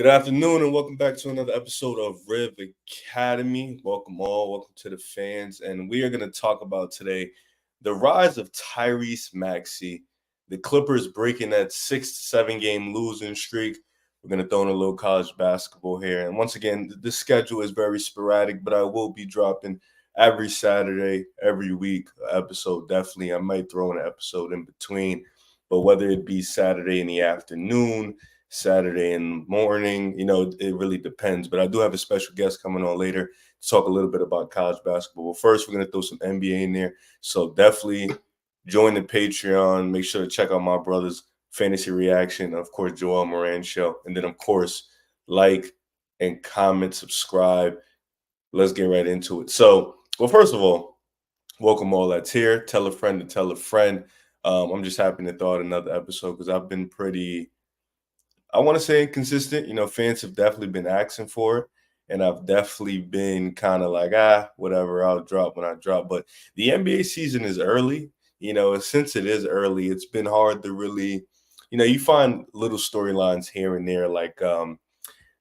Good afternoon and welcome back to another episode of Riv Academy. Welcome all, welcome to the fans. And we are going to talk about today the rise of Tyrese Maxey, the Clippers breaking that 6-7 game losing streak. We're going to throw in a little college basketball here. And once again, the schedule is very sporadic, but I will be dropping every Saturday, every week episode. Definitely, I might throw in an episode in between, but whether it be Saturday in the afternoon, Saturday in the morning, it really depends. But I do have a special guest coming on later to talk a little bit about college basketball. Well, first, we're going to throw some NBA in there. So definitely join the Patreon. Make sure to check out my brother's fantasy reaction. Of course, Joel Moran show. And then, of course, like and comment, subscribe. Let's get right into it. So, well, first of all, welcome all that's here. Tell a friend to tell a friend. I'm just happy to throw out another episode because I've been pretty, I want to say, inconsistent. Fans have definitely been asking for it. And I've definitely been kind of like, whatever, I'll drop when I drop. But the NBA season is early. Since it is early, it's been hard to really, you find little storylines here and there, like the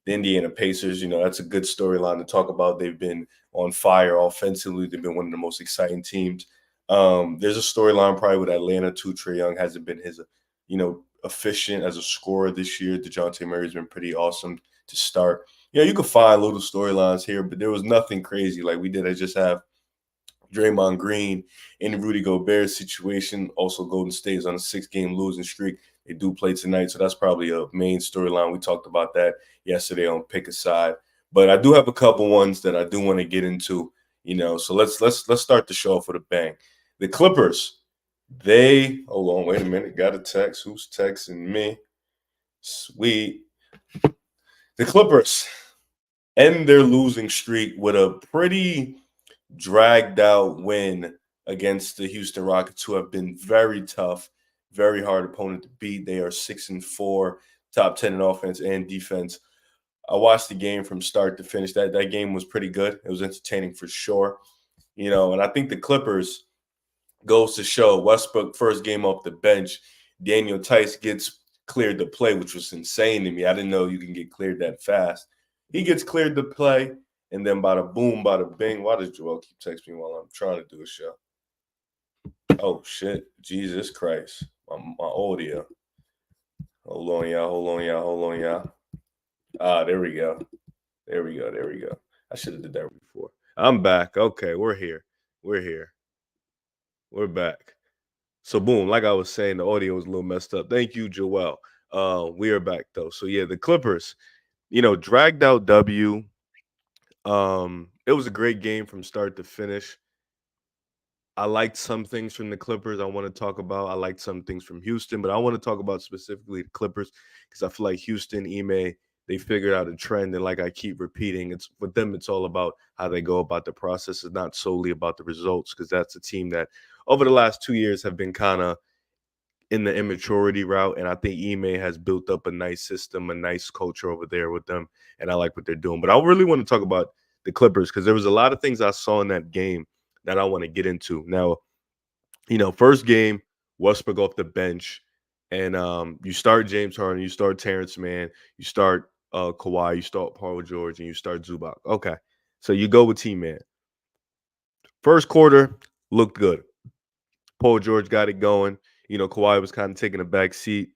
Indiana Pacers. That's a good storyline to talk about. They've been on fire offensively. They've been one of the most exciting teams. There's a storyline probably with Atlanta too. Trae Young hasn't been his, efficient as a scorer this year. DeJounte Murray's been pretty awesome to start. You could find little storylines here, but there was nothing crazy like we did. I just have Draymond Green in the Rudy Gobert situation. Also, Golden State is on a 6-game losing streak. They do play tonight, so that's probably a main storyline. We talked about that yesterday on Pick a Side. But I do have a couple ones that I do want to get into. So let's start the show off with a bang. The Clippers. Hold on, wait a minute. Got a text. Who's texting me? Sweet. The Clippers end their losing streak with a pretty dragged out win against the Houston Rockets, who have been very tough, very hard opponent to beat. They are 6-4, top 10 in offense and defense. I watched the game from start to finish. That game was pretty good. It was entertaining for sure. And I think the Clippers goes to show Westbrook first game off the bench. Daniel Tice gets cleared to play, which was insane to me. I didn't know you can get cleared that fast. He gets cleared to play, and then bada boom, bada bing. Why does Joel keep texting me while I'm trying to do a show? Oh, shit. Jesus Christ. My audio. Hold on, y'all. There we go. I should have did that before. I'm back. Okay, we're here. We're back. So boom, like I was saying, the audio was a little messed up. Thank you, Joel. We are back though. So yeah, the Clippers, dragged out W. It was a great game from start to finish. I liked some things from the Clippers I want to talk about. I liked some things from Houston, but I want to talk about specifically the Clippers because I feel like Houston, Ime, they figured out a trend. And like I keep repeating, it's with them, it's all about how they go about the process. It's not solely about the results because that's a team that over the last 2 years have been kind of in the immaturity route. And I think Ime has built up a nice system, a nice culture over there with them. And I like what they're doing. But I really want to talk about the Clippers because there was a lot of things I saw in that game that I want to get into. Now, first game, Westbrook off the bench. And you start James Harden, you start Terrence Mann, you start Kawhi, you start Paul George, and you start Zubac. Okay. So you go with T-Man. First quarter looked good. Paul George got it going. Kawhi was kind of taking a back seat.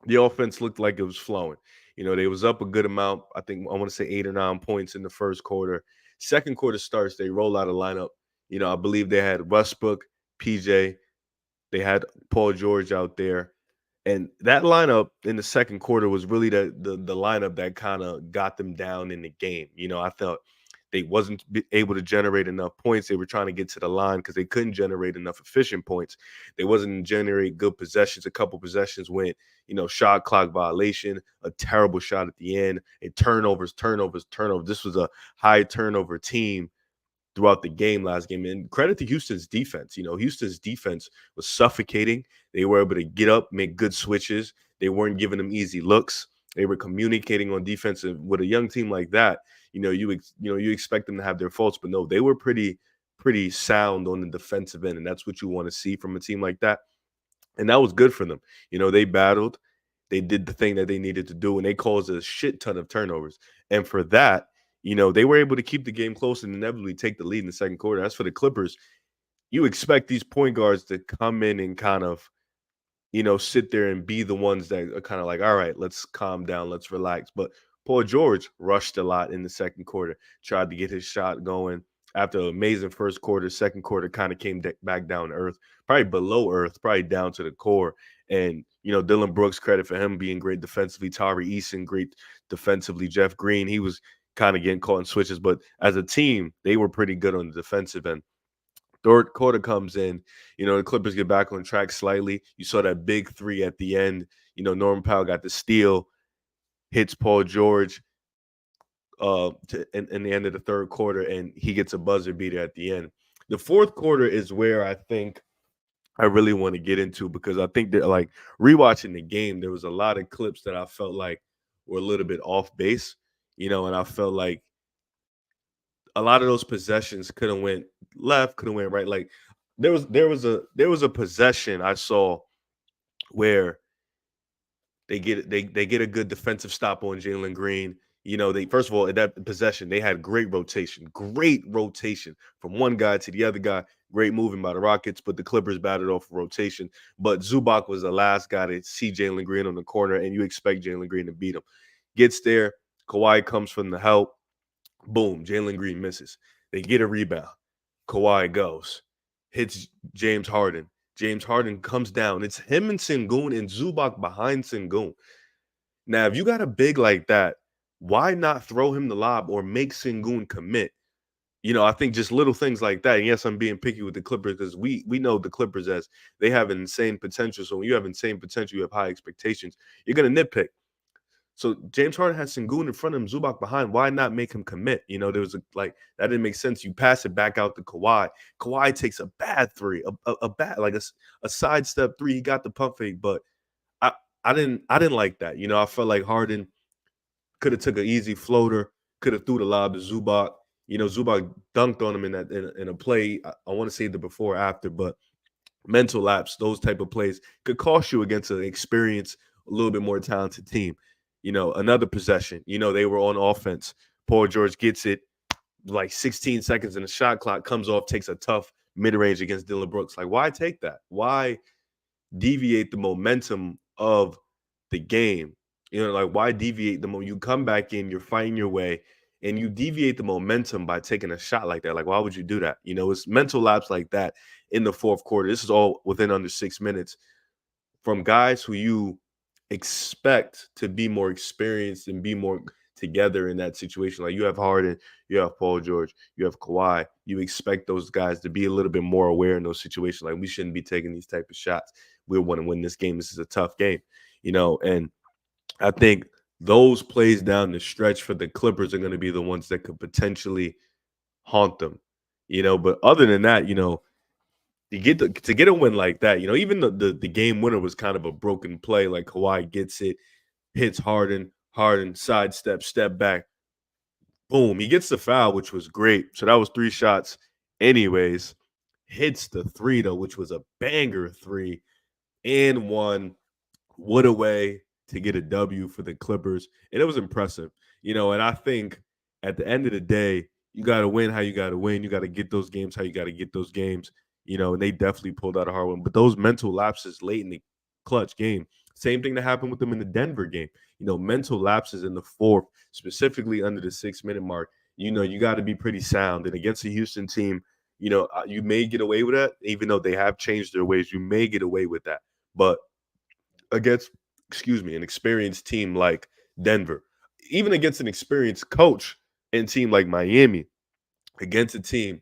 The offense looked like it was flowing. They was up a good amount. I think I want to say 8 or 9 points in the first quarter. Second quarter starts, they roll out a lineup. I believe they had Westbrook, PJ. They had Paul George out there. And that lineup in the second quarter was really the lineup that kind of got them down in the game. I thought they wasn't able to generate enough points. They were trying to get to the line because they couldn't generate enough efficient points. They wasn't generate good possessions. A couple possessions went, shot clock violation, a terrible shot at the end, and turnovers. This was a high turnover team throughout the game last game. And credit to Houston's defense. Houston's defense was suffocating. They were able to get up, make good switches. They weren't giving them easy looks. They were communicating on defense. And with a young team like that, you expect them to have their faults, but no, they were pretty sound on the defensive end, and that's what you want to see from a team like that. And that was good for them. They battled. they did the thing that they needed to do, and they caused a shit ton of turnovers. And for that, they were able to keep the game close and inevitably take the lead in the second quarter. As for the Clippers, you expect these point guards to come in and kind of sit there and be the ones that are kind of like, all right, let's calm down, let's relax. But Paul George rushed a lot in the second quarter, tried to get his shot going. After an amazing first quarter, second quarter kind of came back down to earth, probably below earth, probably down to the core. And, Dylan Brooks, credit for him being great defensively. Tyrese Maxey, great defensively. Jeff Green, he was kind of getting caught in switches. But as a team, they were pretty good on the defensive end. Third quarter comes in, the Clippers get back on track slightly. You saw that big three at the end. Norman Powell got the steal, hits Paul George in the end of the third quarter, and he gets a buzzer beater at the end. The fourth quarter is where I think I really want to get into, because I think that, like, rewatching the game, there was a lot of clips that I felt like were a little bit off base, and I felt like a lot of those possessions could have went left, could have went right. Like there was a possession I saw where they get a good defensive stop on Jalen Green. They, first of all, in that possession, they had great rotation from one guy to the other guy. Great moving by the Rockets, but the Clippers batted off rotation. But Zubac was the last guy to see Jalen Green on the corner, and you expect Jalen Green to beat him. Gets there, Kawhi comes from the help. Boom, Jalen Green misses. They get a rebound. Kawhi goes, hits James Harden. James Harden comes down. It's him and Sengun and Zubac behind Sengun. Now, if you got a big like that, why not throw him the lob or make Sengun commit? I think just little things like that. And yes, I'm being picky with the Clippers because we know the Clippers as they have insane potential. So when you have insane potential, you have high expectations. You're going to nitpick. So James Harden had Sengun in front of him, Zubac behind. Why not make him commit? There was that didn't make sense. You pass it back out to Kawhi. Kawhi takes a bad three, a bad, like a sidestep three. He got the pump fake, but I didn't like that. I felt like Harden could have took an easy floater, could have threw the lob to Zubac. Zubac dunked on him in a play. I want to say the before after, but mental lapse, those type of plays could cost you against an experienced, a little bit more talented team. Another possession, they were on offense. Paul George gets it like 16 seconds and the shot clock comes off, takes a tough mid-range against Dylan Brooks. Like, why take that? Why deviate the momentum of the game? Why deviate the moment? You come back in, you're fighting your way, and you deviate the momentum by taking a shot like that. Like, why would you do that? It's mental lapse like that in the fourth quarter. This is all within under 6 minutes from guys who you expect to be more experienced and be more together in that situation. Like, you have Harden, you have Paul George, you have Kawhi. You expect those guys to be a little bit more aware in those situations. Like, we shouldn't be taking these type of shots. We want to win this game. This is a tough game, and I think those plays down the stretch for the Clippers are going to be the ones that could potentially haunt them, but other than that, to get a win like that, even the game winner was kind of a broken play. Like, Kawhi gets it, hits Harden, sidestep, step back, boom, he gets the foul, which was great. So that was 3 shots anyways. Hits the 3 though, which was a banger 3 and 1. What a way to get a W for the Clippers. And it was impressive, and I think at the end of the day, you got to win how you got to win. You got to get those games how you got to get those games. And they definitely pulled out a hard one. But those mental lapses late in the clutch game, same thing that happened with them in the Denver game. Mental lapses in the fourth, specifically under the 6-minute mark. You got to be pretty sound. And against a Houston team, you may get away with that, even though they have changed their ways. You may get away with that. But against, an experienced team like Denver, even against an experienced coach and team like Miami, against a team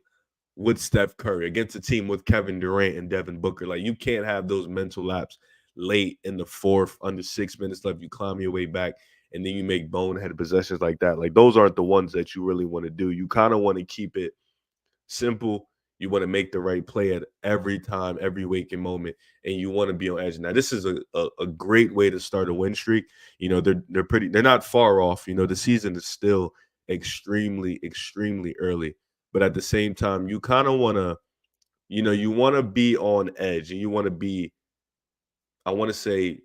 with Steph Curry, against a team with Kevin Durant and Devin Booker. Like, you can't have those mental laps late in the fourth, under 6 minutes left. You climb your way back, and then you make boneheaded possessions like that. Like, those aren't the ones that you really want to do. You kind of want to keep it simple. You want to make the right play at every time, every waking moment, and you want to be on edge. Now, this is a great way to start a win streak. They're not far off. The season is still extremely, extremely early. But at the same time, you kind of want to, you want to be on edge, and you want to be, I want to say,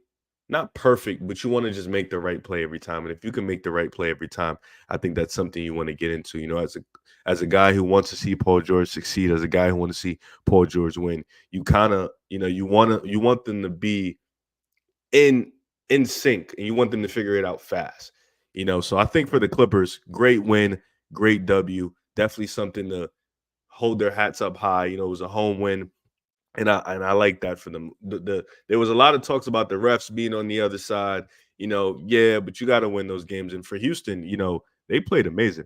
not perfect, but you want to just make the right play every time. And if you can make the right play every time, I think that's something you want to get into. As a guy who wants to see Paul George succeed, as a guy who wants to see Paul George win, you kind of, you want them to be in in sync, and you want them to figure it out fast. So I think for the Clippers, great win, great W, definitely something to hold their hats up high. It was a home win, and I like that for them. There was a lot of talks about the refs being on the other side. Yeah, but you got to win those games. And for Houston, they played amazing.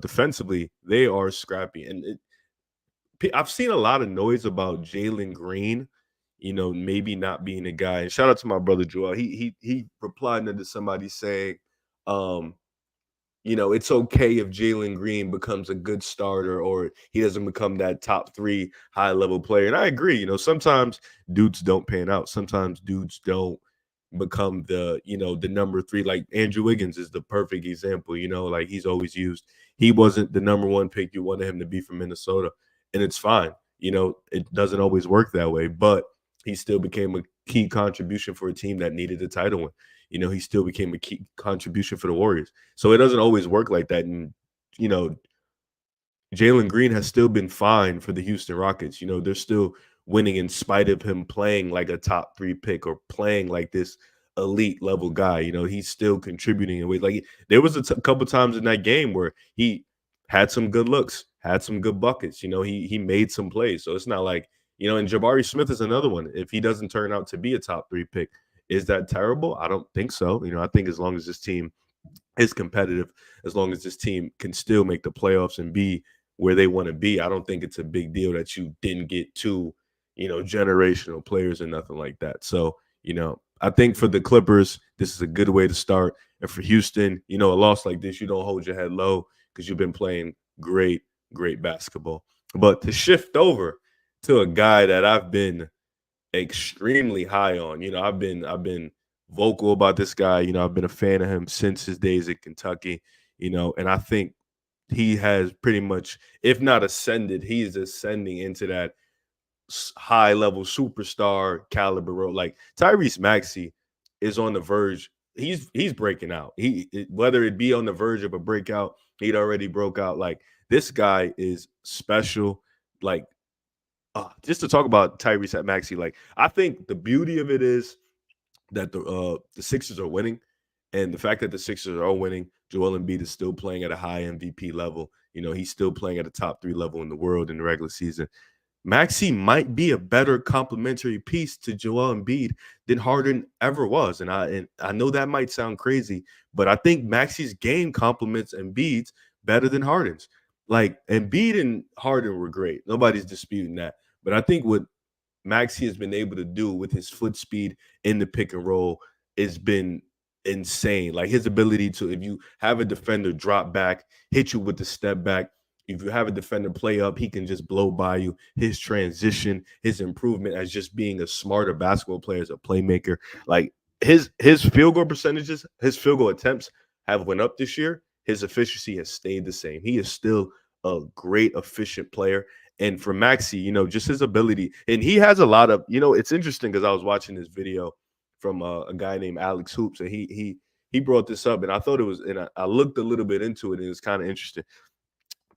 Defensively, they are scrappy. And I've seen a lot of noise about Jalen Green, maybe not being a guy. And shout out to my brother Joel. He replied to somebody saying, um, it's okay if Jalen Green becomes a good starter or he doesn't become that top 3 high level player. And I agree, sometimes dudes don't pan out. Sometimes dudes don't become the number 3. Like Andrew Wiggins is the perfect example, like he's always used. He wasn't the number 1 pick you wanted him to be from Minnesota. And it's fine. It doesn't always work that way, but he still became a key contribution for a team that needed a title win. He still became a key contribution for the Warriors. So it doesn't always work like that. And, you know, Jalen Green has still been fine for the Houston Rockets. They're still winning in spite of him playing like a top 3 pick or playing like this elite level guy. He's still contributing in ways. Like there was a couple times in that game where he had some good looks, had some good buckets. He made some plays. So it's not like, and Jabari Smith is another one. If he doesn't turn out to be a top 3 pick, is that terrible? I don't think so. I think as long as this team is competitive, as long as this team can still make the playoffs and be where they want to be, I don't think it's a big deal that you didn't get 2, generational players and nothing like that. So, I think for the Clippers, this is a good way to start. And for Houston, a loss like this, you don't hold your head low because you've been playing great, great basketball. But to shift over to a guy that I've been extremely high on, I've been vocal about this guy. I've been a fan of him since his days at Kentucky, and I think he has pretty much, if not ascended, he's ascending into that high level superstar caliber role. Like Tyrese Maxey is on the verge. He's breaking out. Whether it be on the verge of a breakout, he'd already broke out. Like this guy is special. Like just to talk about Tyrese Maxey, like I think the beauty of it is that the Sixers are winning, and the fact that the Sixers are winning, Joel Embiid is still playing at a high MVP level. He's still playing at a top 3 level in the world in the regular season. Maxey might be a better complementary piece to Joel Embiid than Harden ever was, and I know that might sound crazy, but I think Maxey's game complements Embiid's better than Harden's. Like Embiid and Harden were great, nobody's disputing that, but I think what Maxey has been able to do with his foot speed in the pick and roll has been insane. Like his ability to, if you have a defender drop back, hit you with the step back. If you have a defender play up, he can just blow by you. His transition, his improvement as just being a smarter basketball player, as a playmaker. Like his field goal percentages, his field goal attempts have went up this year. His efficiency has stayed the same. He is still a great, efficient player. And for Maxey, just his ability, and he has a lot of, it's interesting because I was watching this video from a guy named Alex Hoops, and he brought this up, and I thought it was, and I looked a little bit into it, and it was kind of interesting.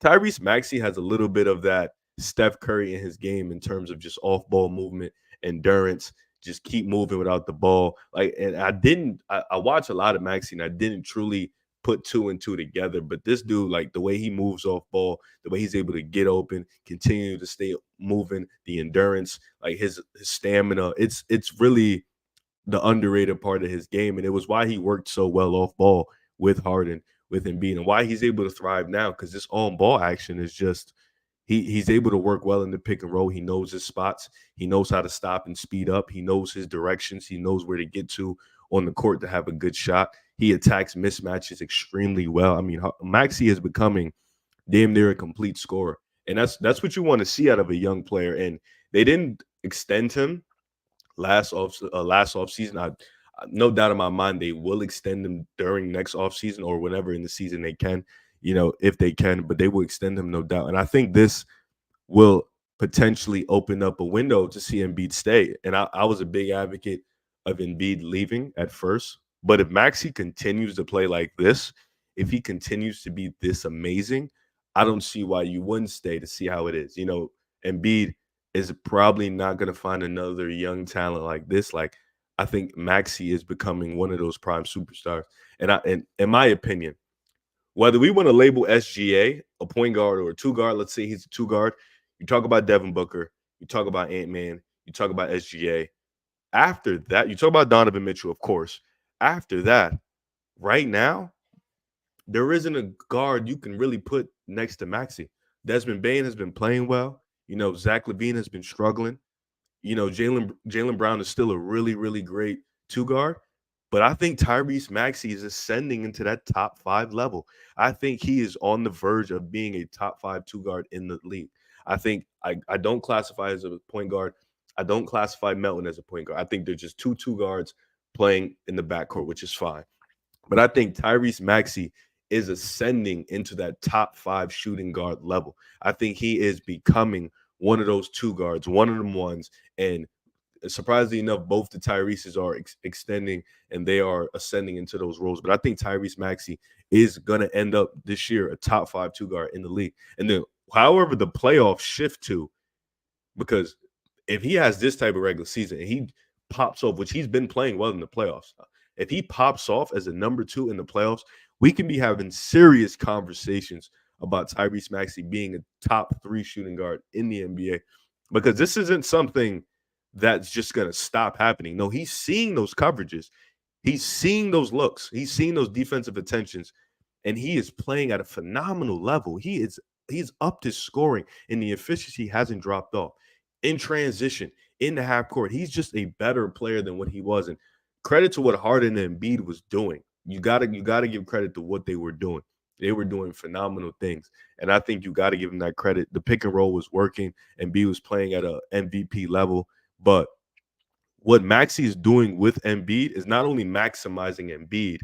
Tyrese Maxey has a little bit of that Steph Curry in his game in terms of just off-ball movement, endurance, just keep moving without the ball. Like, and I watch a lot of Maxey, and I didn't truly put 2 and 2 together. But this dude, like the way he moves off ball, the way he's able to get open, continue to stay moving, the endurance, like his stamina, it's really the underrated part of his game. And it was why he worked so well off ball with Harden, with Embiid, and why he's able to thrive now, because this on ball action is just he's able to work well in the pick and roll. He knows his spots. He knows how to stop and speed up. He knows his directions. He knows where to get to on the court to have a good shot. He attacks mismatches extremely well. I mean, Maxey is becoming damn near a complete scorer, and that's what you want to see out of a young player. And they didn't extend him last off season. I no doubt in my mind they will extend him during next off season or whenever in the season they can, if they can, but they will extend him no doubt. And I think this will potentially open up a window to see Embiid stay. And I was a big advocate of Embiid leaving at first. But if Maxey continues to play like this, if he continues to be this amazing, I don't see why you wouldn't stay to see how it is. Embiid is probably not going to find another young talent like this. Like, I think Maxey is becoming one of those prime superstars. And in my opinion, whether we want to label SGA a point guard or a two guard, let's say he's a two guard. You talk about Devin Booker, you talk about Ant-Man, you talk about SGA. After that, you talk about Donovan Mitchell, of course. After that, right now, there isn't a guard you can really put next to Maxey. Desmond Bane has been playing well. Zach LaVine has been struggling. Jaylen Brown is still a really, really great two guard. But I think Tyrese Maxey is ascending into that top 5 level. I think he is on the verge of being a top 5 two guard in the league. I think I don't classify as a point guard. I don't classify Melton as a point guard. I think they're just two guards playing in the backcourt, which is fine. But I think Tyrese Maxey is ascending into that top 5 shooting guard level. I think he is becoming one of those two guards, one of them ones. And surprisingly enough, both the Tyreses are extending and they are ascending into those roles. But I think Tyrese Maxey is going to end up this year a top 5 two guard in the league. And then, however, the playoffs shift to, because if he has this type of regular season and he pops off, which he's been playing well in the playoffs, if he pops off as a number 2 in the playoffs, we can be having serious conversations about Tyrese Maxey being a top 3 shooting guard in the NBA, because this isn't something that's just going to stop happening. No, he's seeing those coverages. He's seeing those looks. He's seeing those defensive attentions, and he is playing at a phenomenal level. He's upped his scoring, and the efficiency hasn't dropped off. In transition, in the half court, he's just a better player than what he was. And credit to what Harden and Embiid was doing. You gotta give credit to what they were doing. They were doing phenomenal things, and I think you got to give them that credit. The pick and roll was working, and Embiid was playing at a MVP level. But what Maxey is doing with Embiid is not only maximizing Embiid,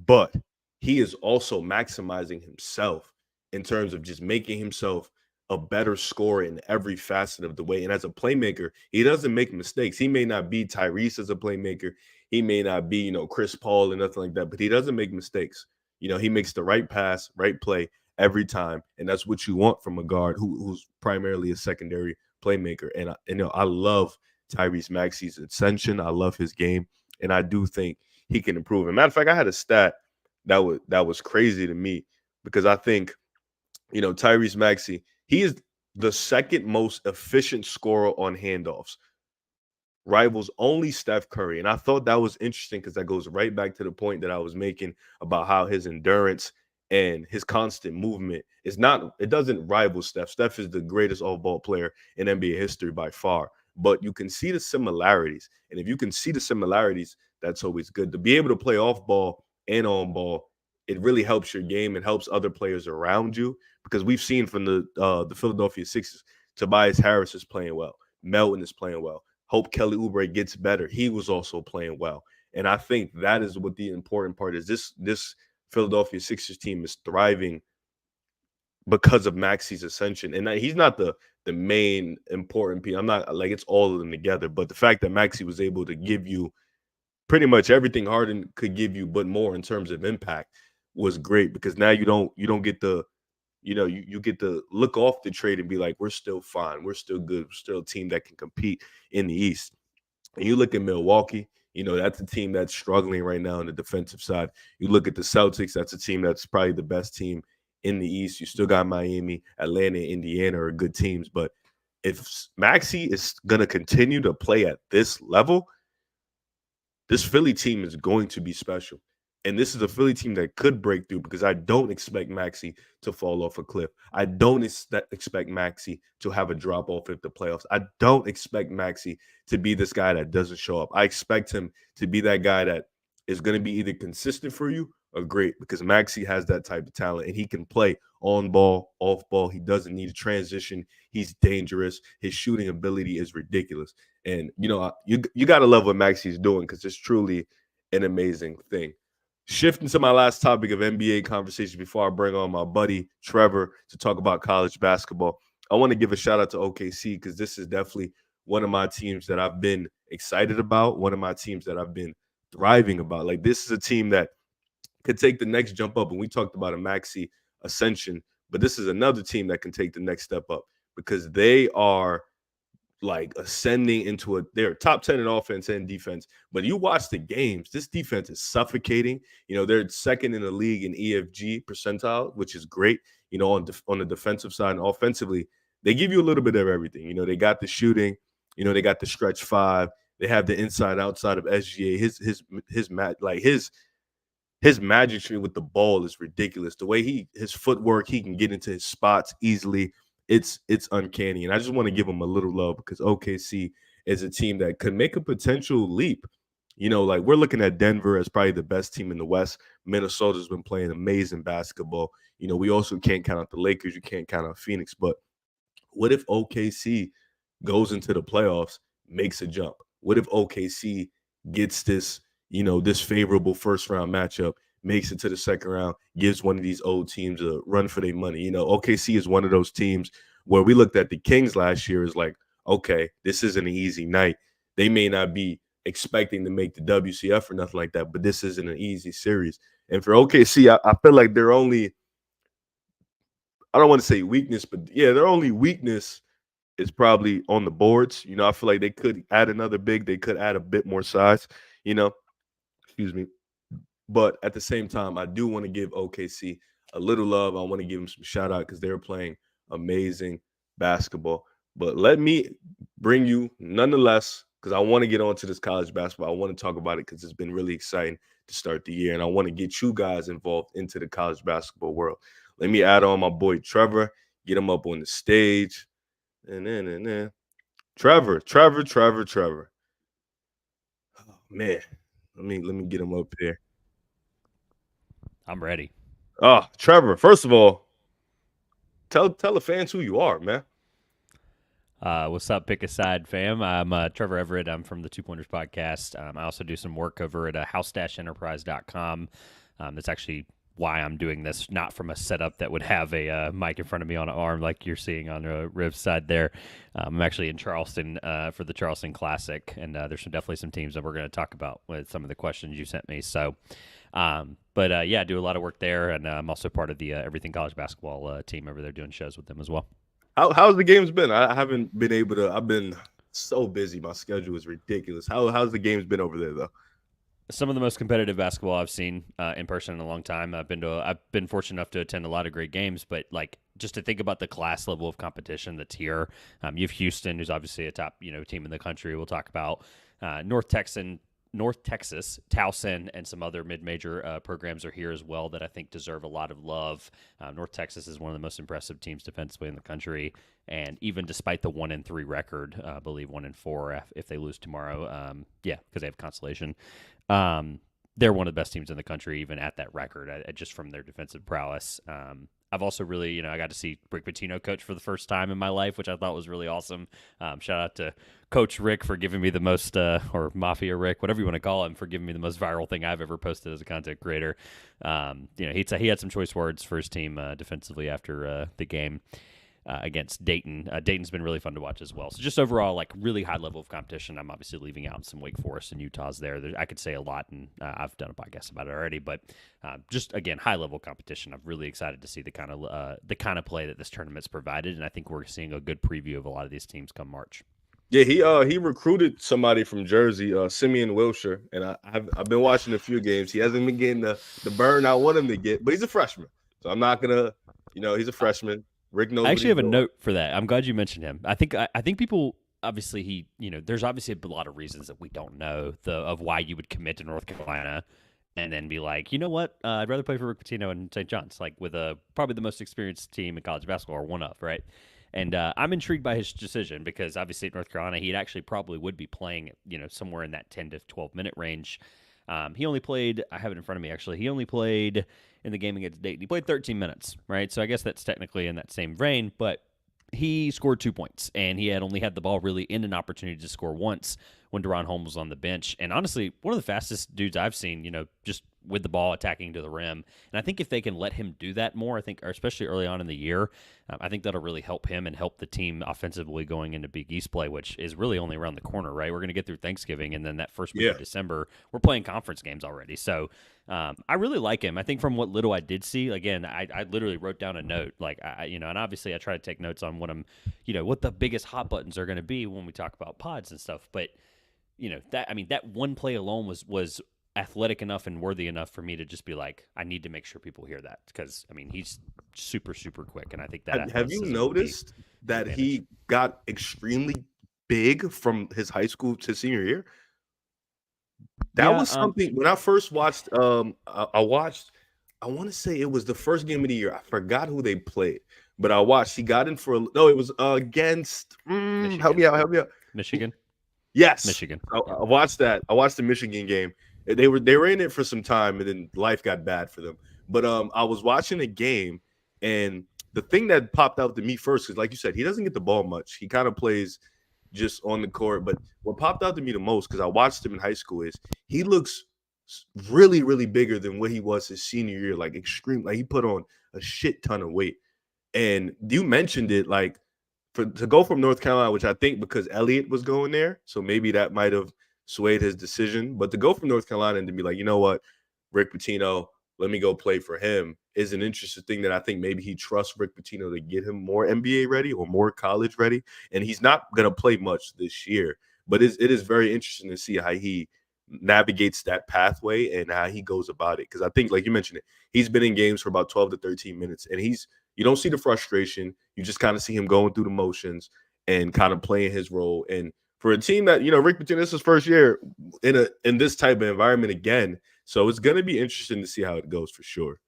but he is also maximizing himself in terms of just making himself a better scorer in every facet of the way. And as a playmaker, he doesn't make mistakes. He may not be Tyrese as a playmaker. He may not be, Chris Paul and nothing like that, but he doesn't make mistakes. He makes the right pass, right play every time. And that's what you want from a guard who's primarily a secondary playmaker. And I love Tyrese Maxey's ascension. I love his game. And I do think he can improve. As a matter of fact, I had a stat that was crazy to me, because I think, Tyrese Maxey, he is the second most efficient scorer on handoffs. Rivals only Steph Curry. And I thought that was interesting, because that goes right back to the point that I was making about how his endurance and his constant movement it doesn't rival Steph. Steph is the greatest off-ball player in NBA history by far. But you can see the similarities. And if you can see the similarities, that's always good. To be able to play off-ball and on-ball, it really helps your game and helps other players around you, because we've seen from the Philadelphia Sixers, Tobias Harris is playing well. Melton is playing well. Hope Kelly Oubre gets better. He was also playing well. And I think that is what the important part is. This Philadelphia Sixers team is thriving because of Maxey's ascension. And he's not the main important piece. I'm not like it's all of them together. But the fact that Maxey was able to give you pretty much everything Harden could give you, but more in terms of impact, was great, because now you don't get the you get to look off the trade and be like, we're still fine. We're still good. We're still a team that can compete in the East. And you look at Milwaukee, that's a team that's struggling right now on the defensive side. You look at the Celtics, that's a team that's probably the best team in the East. You still got Miami, Atlanta, Indiana are good teams. But if Maxey is going to continue to play at this level, this Philly team is going to be special. And this is a Philly team that could break through, because I don't expect Maxey to fall off a cliff. I don't expect Maxey to have a drop-off at the playoffs. I don't expect Maxey to be this guy that doesn't show up. I expect him to be that guy that is going to be either consistent for you or great, because Maxey has that type of talent, and he can play on ball, off ball. He doesn't need a transition. He's dangerous. His shooting ability is ridiculous. And, you got to love what Maxey's doing, because it's truly an amazing thing. Shifting to my last topic of NBA conversation before I bring on my buddy Trevor to talk about college basketball, I want to give a shout out to OKC, because this is definitely one of my teams that I've been excited about, one of my teams that I've been thriving about. Like, this is a team that could take the next jump up. And we talked about a Maxey ascension, but this is another team that can take the next step up because they are like ascending into they're top 10 in offense and defense. But you watch the games, this defense is suffocating. They're second in the league in EFG percentile, which is great. On the defensive side, and offensively, they give you a little bit of everything. They got the shooting, they got the stretch five, they have the inside outside of SGA. His magicry with the ball is ridiculous. The way his footwork, he can get into his spots easily. It's uncanny. And I just want to give him a little love because OKC is a team that could make a potential leap. Like, we're looking at Denver as probably the best team in the West. Minnesota's been playing amazing basketball. We also can't count out the Lakers. You can't count out Phoenix. But what if OKC goes into the playoffs, makes a jump? What if OKC gets this favorable first round matchup, makes it to the second round, gives one of these old teams a run for their money? OKC is one of those teams where we looked at the Kings last year as like, okay, this isn't an easy night. They may not be expecting to make the WCF or nothing like that, but this isn't an easy series. And for OKC, I feel like their only, I don't want to say weakness, but yeah, their only weakness is probably on the boards. I feel like they could add another big. They could add a bit more size, excuse me. But at the same time, I do want to give OKC a little love. I want to give them some shout out because they're playing amazing basketball. But let me bring you, nonetheless, because I want to get on to this college basketball. I want to talk about it because it's been really exciting to start the year. And I want to get you guys involved into the college basketball world. Let me add on my boy Trevor, get him up on the stage. And then Trevor. Oh, man. Let me get him up here. I'm ready. Oh, Trevor, first of all, tell the fans who you are, man. What's up, Pick a Side fam? I'm Trevor Everett. I'm from the Two Pointers Podcast. I also do some work over at house-enterprise.com. That's actually why I'm doing this, not from a setup that would have a mic in front of me on an arm like you're seeing on Riv's side there. I'm actually in Charleston for the Charleston Classic, and there's definitely some teams that we're going to talk about with some of the questions you sent me. So, yeah, I do a lot of work there, and I'm also part of the Everything College Basketball team over there doing shows with them as well. How's the games been? I haven't been able to. I've been so busy. My schedule is ridiculous. How's the games been over there, though? Some of the most competitive basketball I've seen in person in a long time. I've been fortunate enough to attend a lot of great games, but like just to think about the class level of competition that's here. You have Houston, who's obviously a top team in the country. We'll talk about North Texas, Towson, and some other mid-major programs are here as well that I think deserve a lot of love. North Texas is one of the most impressive teams defensively in the country, and even despite the 1-3 record, I believe 1-4 if they lose tomorrow, because they have consolation. They're one of the best teams in the country, even at that record, just from their defensive prowess. I've also really, I got to see Rick Pitino coach for the first time in my life, which I thought was really awesome. Shout out to Coach Rick for giving me the most, or Mafia Rick, whatever you want to call him, for giving me the most viral thing I've ever posted as a content creator. He had some choice words for his team defensively after the game against Dayton. Dayton's been really fun to watch as well. So just overall, like really high level of competition. I'm obviously leaving out some Wake Forest and Utah's there. I could say a lot, and I've done a podcast about it already. But just again, high level competition. I'm really excited to see the kind of play that this tournament's provided, and I think we're seeing a good preview of a lot of these teams come March. Yeah, he recruited somebody from Jersey, Simeon Wilshire, and I've been watching a few games. He hasn't been getting the burn I want him to get, but he's a freshman, so I'm not gonna, he's a freshman. Rick knows. I actually have a note for that. I'm glad you mentioned him. I think people obviously there's obviously a lot of reasons that we don't know of why you would commit to North Carolina and then be like, you know what, I'd rather play for Rick Pitino and St. John's, like with probably the most experienced team in college basketball, or one of, right? And I'm intrigued by his decision because obviously at North Carolina, he actually probably would be playing, somewhere in that 10 to 12 minute range. He only played, I have it in front of me actually, he only played in the game against Dayton. He played 13 minutes, right? So I guess that's technically in that same vein, but he scored 2 points, and he had only had the ball really in an opportunity to score once when Deron Holmes was on the bench. And honestly, one of the fastest dudes I've seen, just with the ball, attacking to the rim. And I think if they can let him do that more, I think, or especially early on in the year, I think that'll really help him and help the team offensively going into Big East play, which is really only around the corner, right? We're going to get through Thanksgiving, and then that first week Yeah. of December, we're playing conference games already. So I really like him. I think from what little I did see, again, I literally wrote down a note, like, and obviously I try to take notes on what I'm, what the biggest hot buttons are going to be when we talk about pods and stuff. But, that one play alone was athletic enough and worthy enough for me to just be like, I need to make sure people hear that because he's super super quick, and I think that Have you athleticism would be noticed an that advantage. he got extremely big from his high school to senior year? That Yeah, was something when I first watched. I watched. I want to say it was the first game of the year. I forgot who they played, but I watched. He got in for no. It was against. Help me Michigan, out. Help me out. Michigan, Yes, Michigan. Yeah. I watched that. I watched the Michigan game. They were in it for some time, and then life got bad for them. But I was watching a game, and the thing that popped out to me first is, like you said, he doesn't get the ball much. He kind of plays just on the court. But what popped out to me the most, because I watched him in high school, is he looks really, really bigger than what he was his senior year. Like extreme, like he put on a shit ton of weight. And you mentioned it, like to go from North Carolina, which I think because Elliott was going there, so maybe that might have swayed his decision. But to go from North Carolina and to be like, you know what, Rick Pitino, let me go play for him is an interesting thing that I think maybe he trusts Rick Pitino to get him more NBA ready or more college ready. And he's not going to play much this year, but it is very interesting to see how he navigates that pathway and how he goes about it. Because I think, like you mentioned it, he's been in games for about 12 to 13 minutes, and you don't see the frustration. You just kind of see him going through the motions and kind of playing his role. And for a team that, Rick Pitino, this is his first year in this type of environment again. So it's going to be interesting to see how it goes for sure.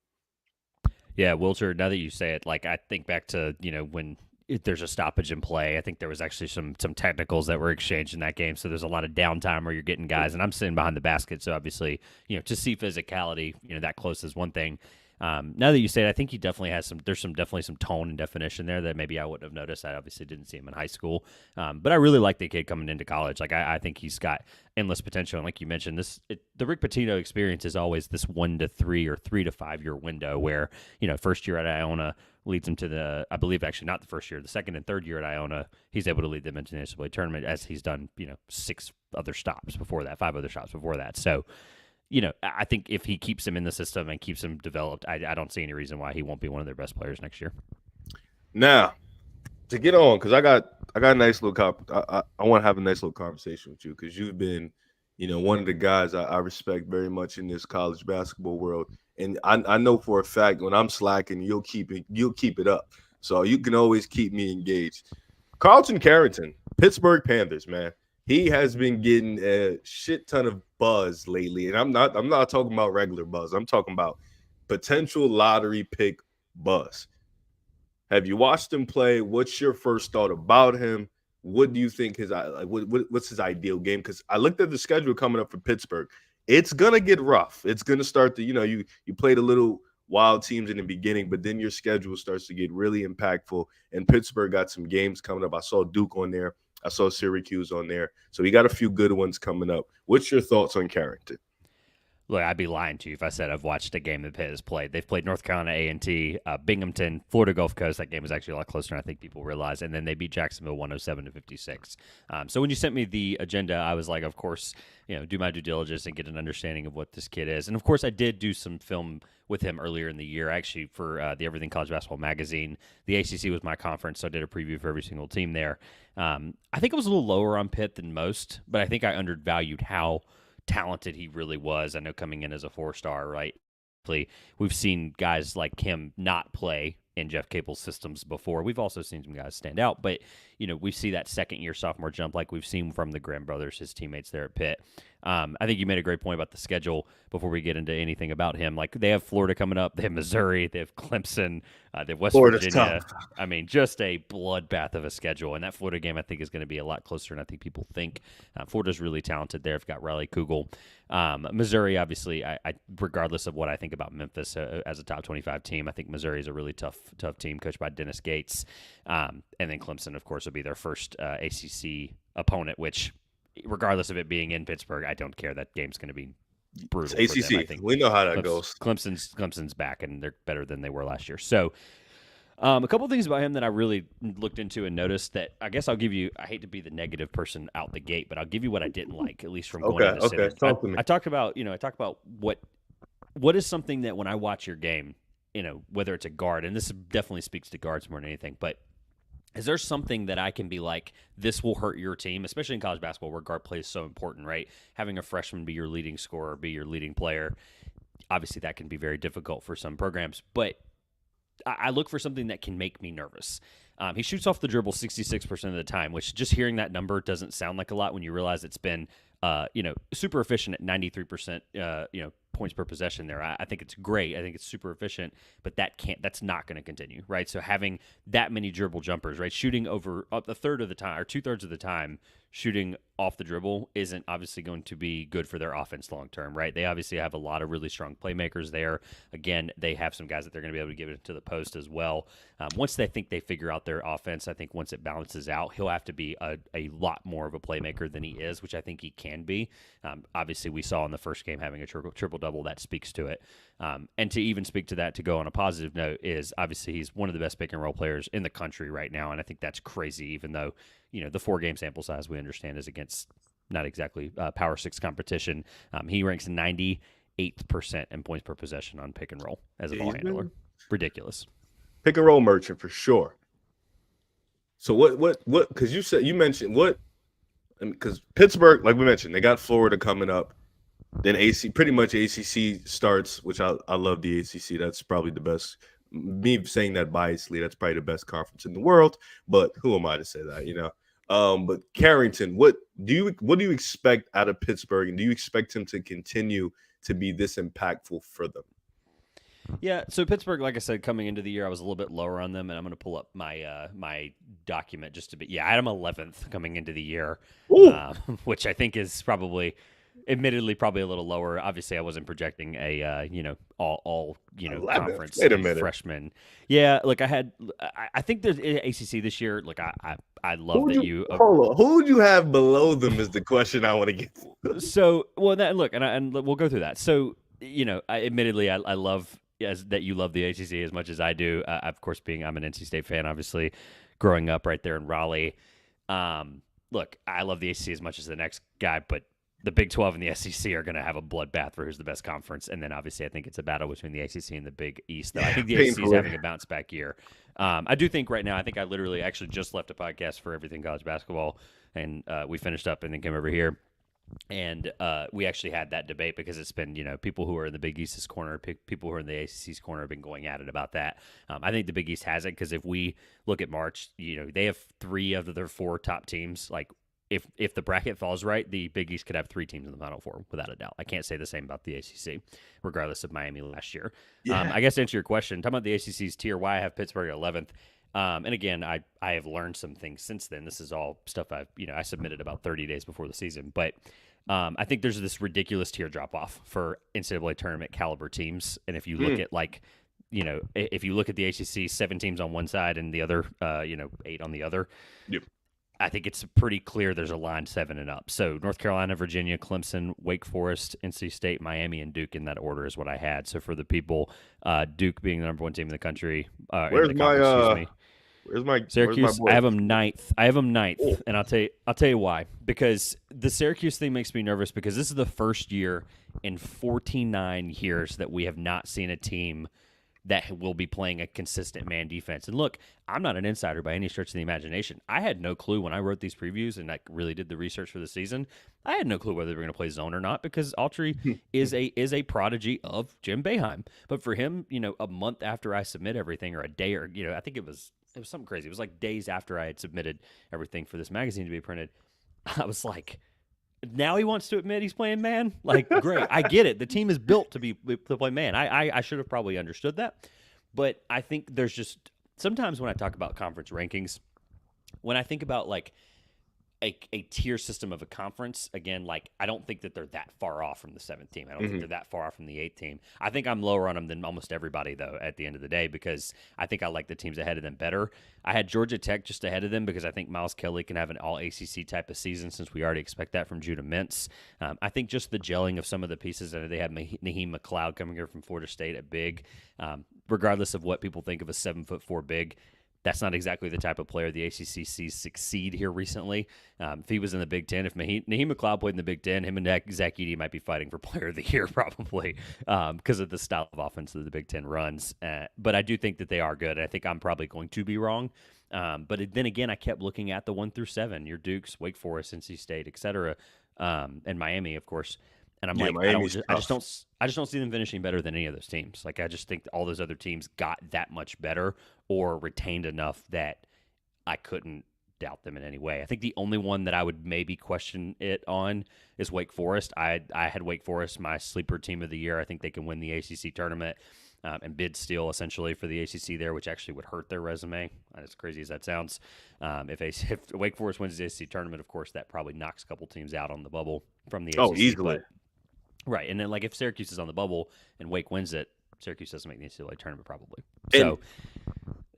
Yeah, Wilter, now that you say it, like I think back to, when there's a stoppage in play, I think there was actually some technicals that were exchanged in that game. So there's a lot of downtime where you're getting guys, and I'm sitting behind the basket. So obviously, to see physicality, that close is one thing. Now that you say it, I think he definitely has definitely some tone and definition there that maybe I wouldn't have noticed. I obviously didn't see him in high school. But I really like the kid coming into college. Like I think he's got endless potential. And like you mentioned, the Rick Pitino experience is always this 1 to 3 or 3 to 5 year window where, first year at Iona leads him to I believe actually not the first year, the second and third year at Iona, he's able to lead them into the NCAA tournament as he's done, 5 other stops before that. So, I think if he keeps him in the system and keeps him developed, I don't see any reason why he won't be one of their best players next year. Now, to get on, because I got a nice little I want to have a nice little conversation with you because you've been, one of the guys I respect very much in this college basketball world, and I know for a fact when I'm slacking, you'll keep it up. So you can always keep me engaged. Carlton Carrington, Pittsburgh Panthers, man. He has been getting a shit ton of buzz lately, and I'm not talking about regular buzz. I'm talking about potential lottery pick buzz. Have you watched him play? What's your first thought about him? What do you think what's his ideal game? Because I looked at the schedule coming up for Pittsburgh. It's gonna get rough. It's gonna start to you played a little wild teams in the beginning, but then your schedule starts to get really impactful. And Pittsburgh got some games coming up. I saw Duke on there. I saw Syracuse on there. So he got a few good ones coming up. What's your thoughts on Carrington? Look, I'd be lying to you if I said I've watched a game that Pitt has played. They've played North Carolina A&T, Binghamton, Florida Gulf Coast. That game was actually a lot closer than I think people realize. And then they beat Jacksonville 107-56. So when you sent me the agenda, I was like, of course, do my due diligence and get an understanding of what this kid is. And of course, I did do some film with him earlier in the year, actually for the Everything College Basketball magazine. The ACC was my conference, so I did a preview for every single team there. I think it was a little lower on Pitt than most, but I think I undervalued how talented he really was. I know coming in as a 4-star, right? We've seen guys like him not play in Jeff Capel's systems before. We've also seen some guys stand out, but we see that second-year sophomore jump like we've seen from the Graham brothers, his teammates there at Pitt. I think you made a great point about the schedule before we get into anything about him. Like they have Florida coming up, they have Missouri, they have Clemson, they have West Florida's Virginia. tough. I mean, just a bloodbath of a schedule. And that Florida game, I think, is going to be a lot closer than I think people think. Florida's really talented there. I've got Riley Kugel. Missouri, obviously, I regardless of what I think about Memphis as a top 25 team, I think Missouri is a really tough team coached by Dennis Gates. And then Clemson, of course, will be their first ACC opponent, which, regardless of it being in Pittsburgh, I don't care. That game's going to be brutal It's for them. I ACC. think We know how that goes. Clemson's back, and they're better than they were last year. So, a couple things about him that I really looked into and noticed that I guess I'll give you. I hate to be the negative person out the gate, but I'll give you what I didn't like, at least from going Okay, into okay. Simmons. Talk to me. I talked about what is something that when I watch your game, whether it's a guard, and this definitely speaks to guards more than anything, but is there something that I can be like, this will hurt your team, especially in college basketball where guard play is so important, right? Having a freshman be your leading scorer, be your leading player, obviously that can be very difficult for some programs, but I look for something that can make me nervous. He shoots off the dribble 66% of the time, which just hearing that number doesn't sound like a lot when you realize it's been, super efficient at 93%, points per possession there. I think it's great. I think it's super efficient, but that's not going to continue, right? So having that many dribble jumpers, right? Shooting over a third of the time or 2/3 of the time, shooting off the dribble isn't obviously going to be good for their offense long term, right? They obviously have a lot of really strong playmakers there. Again, they have some guys that they're going to be able to give it to the post as well. Once they think they figure out their offense, I think once it balances out, he'll have to be a lot more of a playmaker than he is, which I think he can be. Obviously, we saw in the first game having a triple-double, that speaks to it. And to even speak to that, to go on a positive note, is obviously he's one of the best pick-and-roll players in the country right now, and I think that's crazy, even though the 4-game sample size we understand is against not exactly Power 6 competition. He ranks 98th percent in points per possession on pick and roll as a ball handler. Ridiculous. Pick and roll merchant for sure. So what? Because you mentioned what? Because Pittsburgh, like we mentioned, they got Florida coming up. Then pretty much ACC starts, which I love the ACC. That's probably the best. Me saying that biasly, that's probably the best conference in the world. But who am I to say that? But Carrington, what do you expect out of Pittsburgh, and do you expect him to continue to be this impactful for them? Yeah, so Pittsburgh, like I said, coming into the year, I was a little bit lower on them, and I'm going to pull up my my document just to be. Yeah, I had them 11th coming into the year, which I think is admittedly probably a little lower. Obviously, I wasn't projecting a all conference freshman. Yeah, look, I think there's ACC this year. Look, I love that you. Hold on, who would you have below them is the question I want to get. So and we'll go through that. So admittedly, I love that you love the ACC as much as I do. Of course, I'm an NC State fan, obviously, growing up right there in Raleigh. Look, I love the ACC as much as the next guy, but the Big 12 and the SEC are going to have a bloodbath for who's the best conference. And then obviously I think it's a battle between the ACC and the Big East. Though I think the ACC is having a bounce back year. I do think right now, I think I literally actually just left a podcast for Everything College Basketball, and we finished up and then came over here. And we actually had that debate because it's been, people who are in the Big East's corner, people who are in the ACC's corner have been going at it about that. I think the Big East has it because if we look at March, they have 3 of their 4 top teams. Like, if the bracket falls right, the Big East could have 3 teams in the Final Four without a doubt. I can't say the same about the ACC, regardless of Miami last year. Yeah. I guess to answer your question, talking about the ACC's tier, why I have Pittsburgh at 11th. And again, I have learned some things since then. This is all stuff I submitted about 30 days before the season. But I think there's this ridiculous tier drop off for NCAA tournament caliber teams. And if you look at if you look at the ACC, 7 teams on one side and the other, 8 on the other. Yep. I think it's pretty clear there's a line 7 and up. So North Carolina, Virginia, Clemson, Wake Forest, NC State, Miami, and Duke in that order is what I had. So for the people, Duke being the number 1 team in the country. Where's my Syracuse? I have them 9th. And I'll tell you why. Because the Syracuse thing makes me nervous because this is the first year in 49 years that we have not seen a team that will be playing a consistent man defense. And look, I'm not an insider by any stretch of the imagination. I had no clue when I wrote these previews and I really did the research for the season. I had no clue whether they were going to play zone or not because Autry is a prodigy of Jim Boeheim. But for him, a month after I submit everything, or a day, or I think it was something crazy. It was like days after I had submitted everything for this magazine to be printed. I was like, now he wants to admit he's playing man? Like, great. I get it. The team is built to play man. I should have probably understood that. But I think there's just sometimes when I talk about conference rankings, when I think about like a tier system of a conference, again, like I don't think that they're that far off from the 7th team. I don't think they're that far off from the 8th team. I think I'm lower on them than almost everybody, though, at the end of the day, because I think I like the teams ahead of them better. I had Georgia Tech just ahead of them because I think Miles Kelly can have an all-ACC type of season since we already expect that from Judah Mintz. I think just the gelling of some of the pieces, that they have Naheem McLeod coming here from Florida State at big, regardless of what people think of a 7'4" big. That's not exactly the type of player the ACC sees succeed here recently. If he was in the Big Ten, if Naheem McLeod played in the Big Ten, him and Zach Edey might be fighting for Player of the Year probably because of the style of offense that the Big Ten runs. But I do think that they are good. I think I'm probably going to be wrong. But then again, I kept looking at the 1 through 7, your Dukes, Wake Forest, NC State, etc., and Miami, of course. And I'm like, I just don't see them finishing better than any of those teams. Like, I just think all those other teams got that much better or retained enough that I couldn't doubt them in any way. I think the only one that I would maybe question it on is Wake Forest. I had Wake Forest my sleeper team of the year. I think they can win the ACC tournament and bid still essentially for the ACC there, which actually would hurt their resume. As crazy as that sounds, if Wake Forest wins the ACC tournament, of course, that probably knocks a couple teams out on the bubble from the ACC. Oh, easily. Right, and then like if Syracuse is on the bubble and Wake wins it, Syracuse doesn't make the NCAA tournament probably. So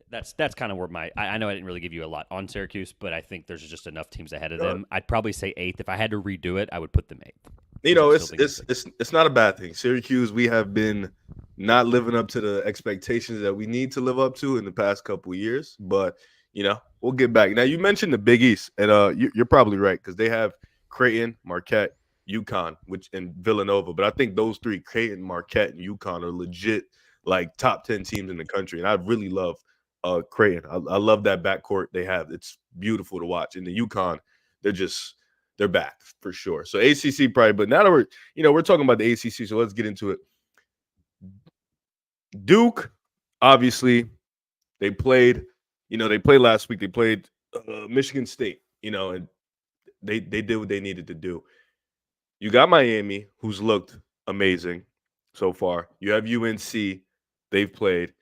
that's kind of where I know I didn't really give you a lot on Syracuse, but I think there's just enough teams ahead of them. I'd probably say 8th. If I had to redo it, I would put them 8th. You know, it's not a bad thing. Syracuse, we have been not living up to the expectations that we need to live up to in the past couple of years, but you know, we'll get back. Now you mentioned the Big East, and you're probably right because they have Creighton, Marquette, UConn, and Villanova. But I think those three, Creighton, Marquette, and UConn, are legit like top 10 teams in the country. And I really love Creighton. I love that backcourt they have. It's beautiful to watch. And the UConn, they're back for sure. So ACC probably, but now that we're talking about the ACC, so let's get into it. Duke, obviously, they played last week. They played Michigan State, and they did what they needed to do. You got Miami, who's looked amazing so far. You have UNC, they've played.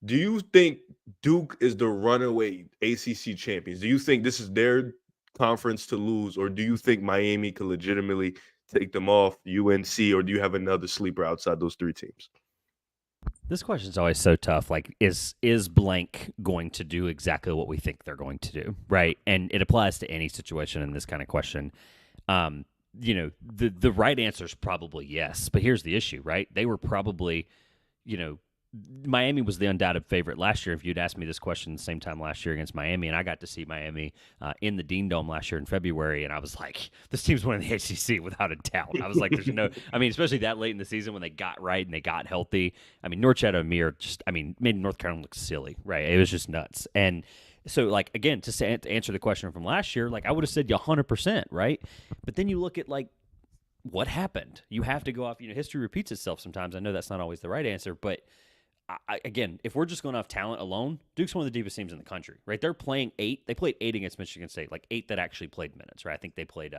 Do you think Duke is the runaway ACC champions? Do you think this is their conference to lose, or do you think Miami could legitimately take them off UNC, or do you have another sleeper outside those three teams? This question is always so tough. Like, is blank going to do exactly what we think they're going to do, right? And it applies to any situation in this kind of question. The right answer is probably yes. But here's the issue, right? They were probably, Miami was the undoubted favorite last year. If you'd asked me this question the same time last year against Miami, and I got to see Miami in the Dean Dome last year in February, and I was like, this team's winning the ACC without a doubt. I was like, especially that late in the season when they got right and they got healthy. I mean, Norchad Amir made North Carolina look silly, right? It was just nuts. And so, like, again, to answer the question from last year, like, I would have said 100%, right? But then you look at, like, what happened? You have to go off, history repeats itself sometimes. I know that's not always the right answer, but again, if we're just going off talent alone, Duke's one of the deepest teams in the country, right? They're playing 8. They played 8 against Michigan State, like 8 that actually played minutes, right? I think they played,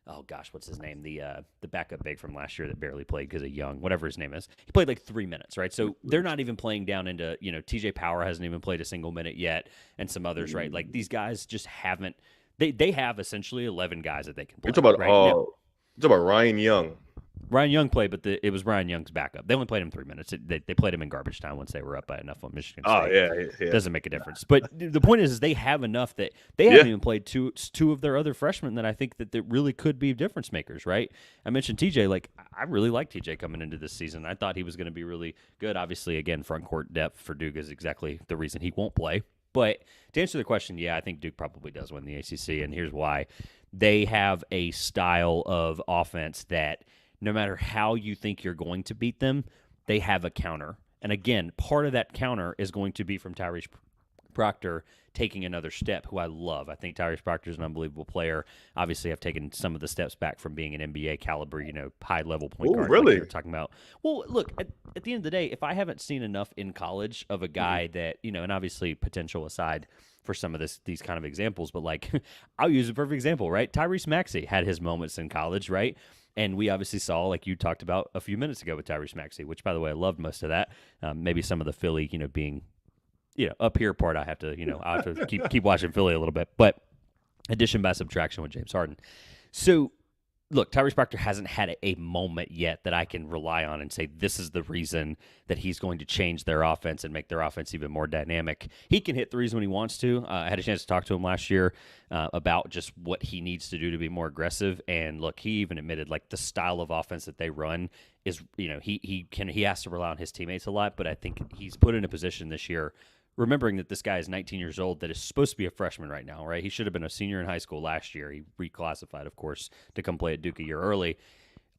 what's his name? The backup big from last year that barely played because of Young, whatever his name is. He played like 3 minutes, right? So they're not even playing down into, TJ Power hasn't even played a single minute yet, and some others, right? Like, these guys just haven't. They have essentially 11 guys that they can play. You're talking about Ryan Young. Ryan Young played, but it was Ryan Young's backup. They only played him 3 minutes. They played him in garbage time once they were up by enough on Michigan State. Oh, yeah. Doesn't make a difference. But the point is they have enough that they haven't even played two of their other freshmen that I think that really could be difference makers, right? I mentioned TJ. Like, I really like TJ coming into this season. I thought he was going to be really good. Obviously, again, front court depth for Duke is exactly the reason he won't play. But to answer the question, I think Duke probably does win the ACC, and here's why. They have a style of offense that no matter how you think you're going to beat them, they have a counter. And again, part of that counter is going to be from Tyrese Proctor taking another step, who I love. I think Tyrese Proctor is an unbelievable player. Obviously, I've taken some of the steps back from being an NBA caliber, high-level point guard. Really? Like you're talking about. Well, look, at the end of the day, if I haven't seen enough in college of a guy that, and obviously potential aside for some of these kind of examples, but like, I'll use a perfect example, right? Tyrese Maxey had his moments in college, right? And we obviously saw, like you talked about a few minutes ago with Tyrese Maxey, which, by the way, I loved most of that. Maybe some of the Philly, being, up here part, I have to keep watching Philly a little bit. But Addition by subtraction with James Harden. So, look, Tyrese Proctor hasn't had a moment yet that I can rely on and say this is the reason that he's going to change their offense and make their offense even more dynamic. He can hit threes when he wants to. I had a chance to talk to him last year about just what he needs to do to be more aggressive. And look, he even admitted like the style of offense that they run is, he has to rely on his teammates a lot. But I think he's put in a position this year, remembering that this guy is 19 years old, that is supposed to be a freshman right now, right? He should have been a senior in high school last year. He reclassified, of course, to come play at Duke a year early.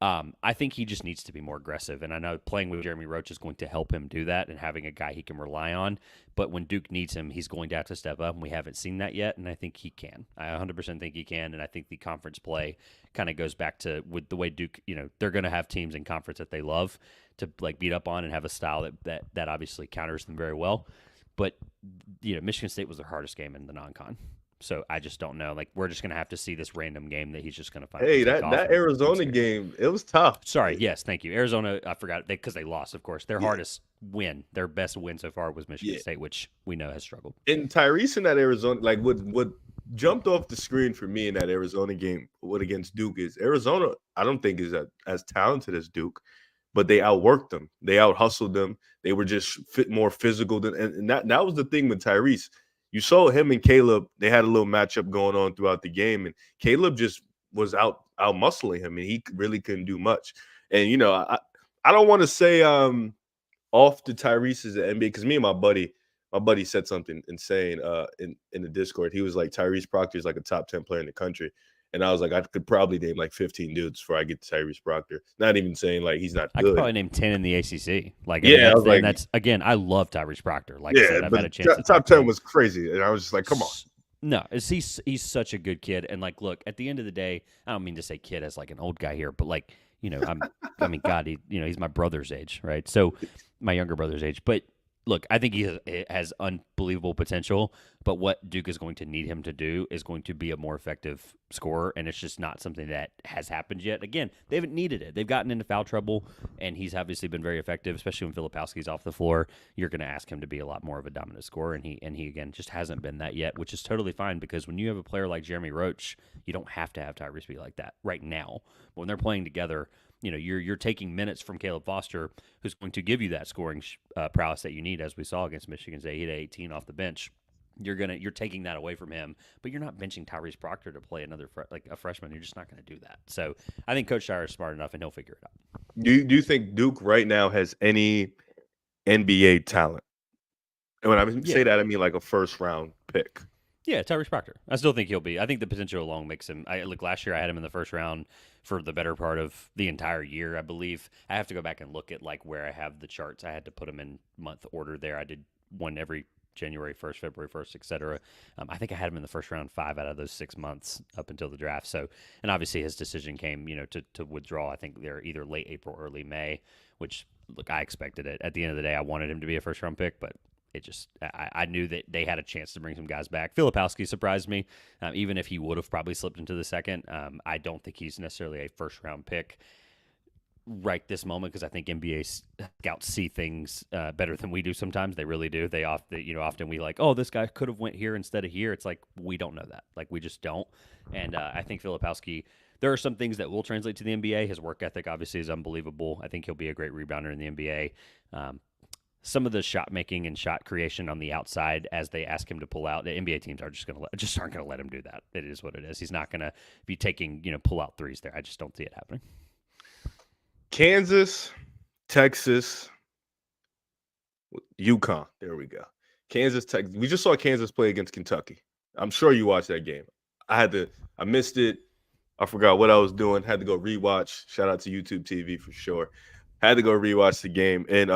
I think he just needs to be more aggressive, and I know playing with Jeremy Roach is going to help him do that and having a guy he can rely on. But when Duke needs him, he's going to have to step up, and we haven't seen that yet, and I think he can. I 100% think he can, and I think the conference play kind of goes back to with the way Duke, they're going to have teams in conference that they love to like beat up on and have a style that obviously counters them very well. But, Michigan State was their hardest game in the non-con. So I just don't know. Like, we're just going to have to see this random game that he's just going to find. Hey, that Arizona game, it was tough. Sorry. Yes. Thank you. Arizona, I forgot because they lost, of course. Their hardest win, their best win so far was Michigan State, which we know has struggled. And Tyrese in that Arizona, like what jumped off the screen for me in that Arizona game against Duke is Arizona, I don't think is as talented as Duke. But they outworked them. They out-hustled them. They were just more physical. And that was the thing with Tyrese. You saw him and Caleb, they had a little matchup going on throughout the game. And Caleb just was out-muscling him, and he really couldn't do much. And, I don't want to say off to Tyrese as an NBA, because me and my buddy said something insane in the Discord. He was like, Tyrese Proctor is like a top 10 player in the country. And I was like, I could probably name like 15 dudes before I get to Tyrese Proctor. Not even saying like he's not good. I could probably name 10 in the ACC. That's again, I love Tyrese Proctor. Like I said, I've had a chance. Top 10 was crazy, and I was just like, come on. No, he's such a good kid, and like, look, at the end of the day, I don't mean to say kid as like an old guy here, but like, God, he's my brother's age, right? So my younger brother's age, but. Look, I think he has unbelievable potential, but what Duke is going to need him to do is going to be a more effective scorer, and it's just not something that has happened yet. Again, they haven't needed it. They've gotten into foul trouble, and he's obviously been very effective, especially when Filipowski's off the floor. You're going to ask him to be a lot more of a dominant scorer, and he again just hasn't been that yet, which is totally fine because when you have a player like Jeremy Roach, you don't have to have Tyrese be like that right now. But when they're playing together, you're taking minutes from Caleb Foster, who's going to give you that scoring prowess that you need, as we saw against Michigan State. He had 18 off the bench. You're taking that away from him, but you're not benching Tyrese Proctor to play another a freshman. You're just not going to do that. So I think Coach Shire is smart enough, and he'll figure it out. Do you think Duke right now has any NBA talent? And when I say that, I mean like a first round pick. Yeah, Tyrese Proctor. I still think he'll be. I think the potential alone makes him. Last year I had him in the first round for the better part of the entire year, I believe. I have to go back and look at like where I have the charts. I had to put them in month order there. I did one every January 1st, February 1st, etc. I think I had him in the first round 5 out of those 6 months up until the draft. So, and obviously his decision came, to withdraw. I think they're either late April, early May, which, look, I expected it. At the end of the day, I wanted him to be a first round pick, but I knew that they had a chance to bring some guys back. Filipowski surprised me, even if he would have probably slipped into the second. I don't think he's necessarily a first-round pick right this moment because I think NBA scouts see things better than we do sometimes. They really do. They often we like, oh, this guy could have went here instead of here. It's like we don't know that. Like we just don't. And I think Filipowski, there are some things that will translate to the NBA. His work ethic obviously is unbelievable. I think he'll be a great rebounder in the NBA. Some of the shot making and shot creation on the outside as they ask him to pull out, the NBA teams are aren't going to let him do that. It is what it is. He's not going to be taking, pull out threes there. I just don't see it happening. Kansas, Texas, UConn. There we go. Kansas, Texas. We just saw Kansas play against Kentucky. I'm sure you watched that game. I missed it. I forgot what I was doing. Had to go rewatch. Shout out to YouTube TV for sure. Had to go rewatch the game. And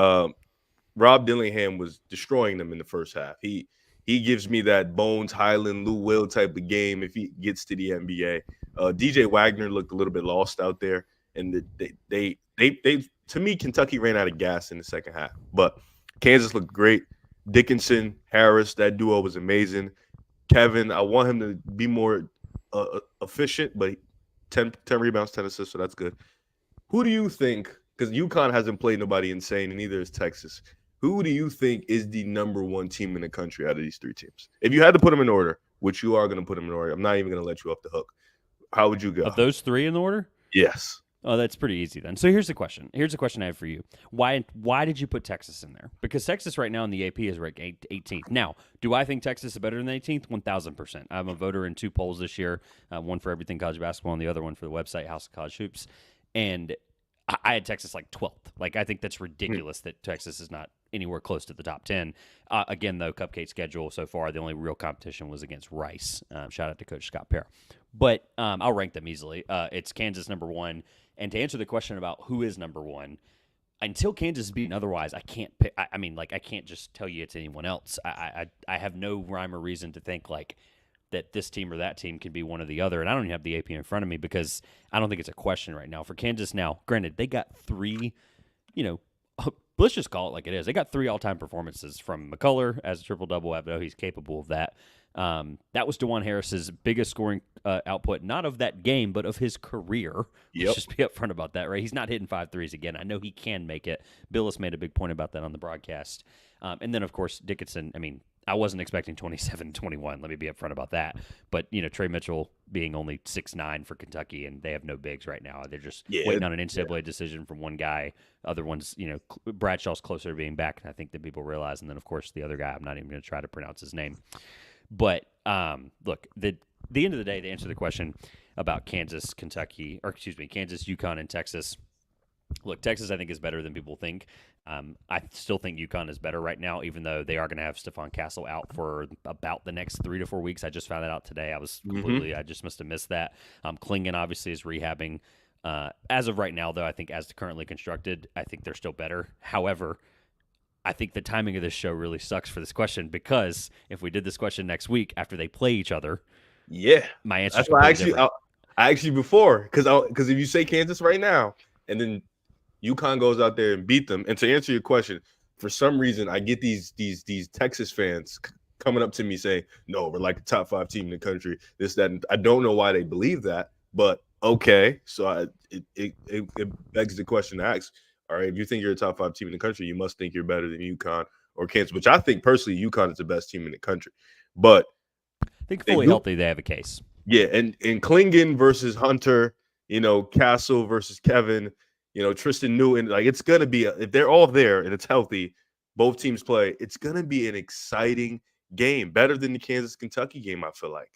Rob Dillingham was destroying them in the first half. He gives me that Bones Highland, Lou Will type of game if he gets to the NBA. DJ Wagner looked a little bit lost out there, and they to me Kentucky ran out of gas in the second half. But Kansas looked great. Dickinson, Harris, that duo was amazing. Kevin, I want him to be more efficient, but 10 rebounds, 10 assists, so that's good. Who do you think, because UConn hasn't played nobody insane, and neither is Texas, who do you think is the number one team in the country out of these three teams? If you had to put them in order, which you are going to put them in order. I'm not even going to let you off the hook. How would you go? Of those three in the order? Yes. Oh, that's pretty easy then. So here's the question. Here's the question I have for you. Why did you put Texas in there? Because Texas right now in the AP is ranked 18th. Now, do I think Texas is better than 18th? 1,000%. I'm a voter in 2 polls this year, one for Everything College Basketball and the other one for the website House of College Hoops. And I had Texas like 12th. Like, I think that's ridiculous that Texas is not anywhere close to the top 10. Again, though, Cupcake schedule so far, the only real competition was against Rice. Shout out to Coach Scott Pear. But I'll rank them easily. It's Kansas number 1. And to answer the question about who is number 1, until Kansas is beaten otherwise, I can't pick. I mean, like, I can't just tell you it's anyone else. I have no rhyme or reason to think like that this team or that team can be one or the other. And I don't even have the AP in front of me because I don't think it's a question right now. For Kansas now, granted, they got 3, let's just call it like it is. They got 3 all-time performances from McCullough as a triple-double. I know he's capable of that. That was DeJuan Harris's biggest scoring output, not of that game, but of his career. Let's just be upfront about that, right? He's not hitting 5 threes again. I know he can make it. Billis made a big point about that on the broadcast. And then, of course, Dickinson, I mean, I wasn't expecting 27-21. Let me be upfront about that. But, Trey Mitchell being only 6'9" for Kentucky, and they have no bigs right now. They're just waiting on an NCAA decision from one guy. Other ones, Bradshaw's closer to being back, I think, than people realize. And then, of course, the other guy, I'm not even going to try to pronounce his name. But, look, the end of the day, to answer the question about Kansas, Kentucky, or excuse me, Kansas, UConn, and Texas, look, Texas, I think, is better than people think. I still think UConn is better right now, even though they are going to have Stephon Castle out for about the next 3 to 4 weeks. I just found that out today. I just must have missed that. Klingon, obviously, is rehabbing. As of right now, though, I think as currently constructed, I think they're still better. However, I think the timing of this show really sucks for this question because if we did this question next week after they play each other, my answer is completely different. I asked you before because if you say Kansas right now and then UConn goes out there and beat them, and to answer your question, for some reason I get these Texas fans coming up to me saying, "No, we're like a top 5 team in the country." This, that, and I don't know why they believe that, but okay. So it begs the question to ask. All right, if you think you're a top 5 team in the country, you must think you're better than UConn or Kansas, which I think personally UConn is the best team in the country. But I think fully healthy, they have a case. Yeah, and Klingon versus Hunter, Castle versus Kevin, Tristan Newton, like it's gonna be if they're all there and it's healthy, both teams play. It's gonna be an exciting game, better than the Kansas-Kentucky game. I feel like.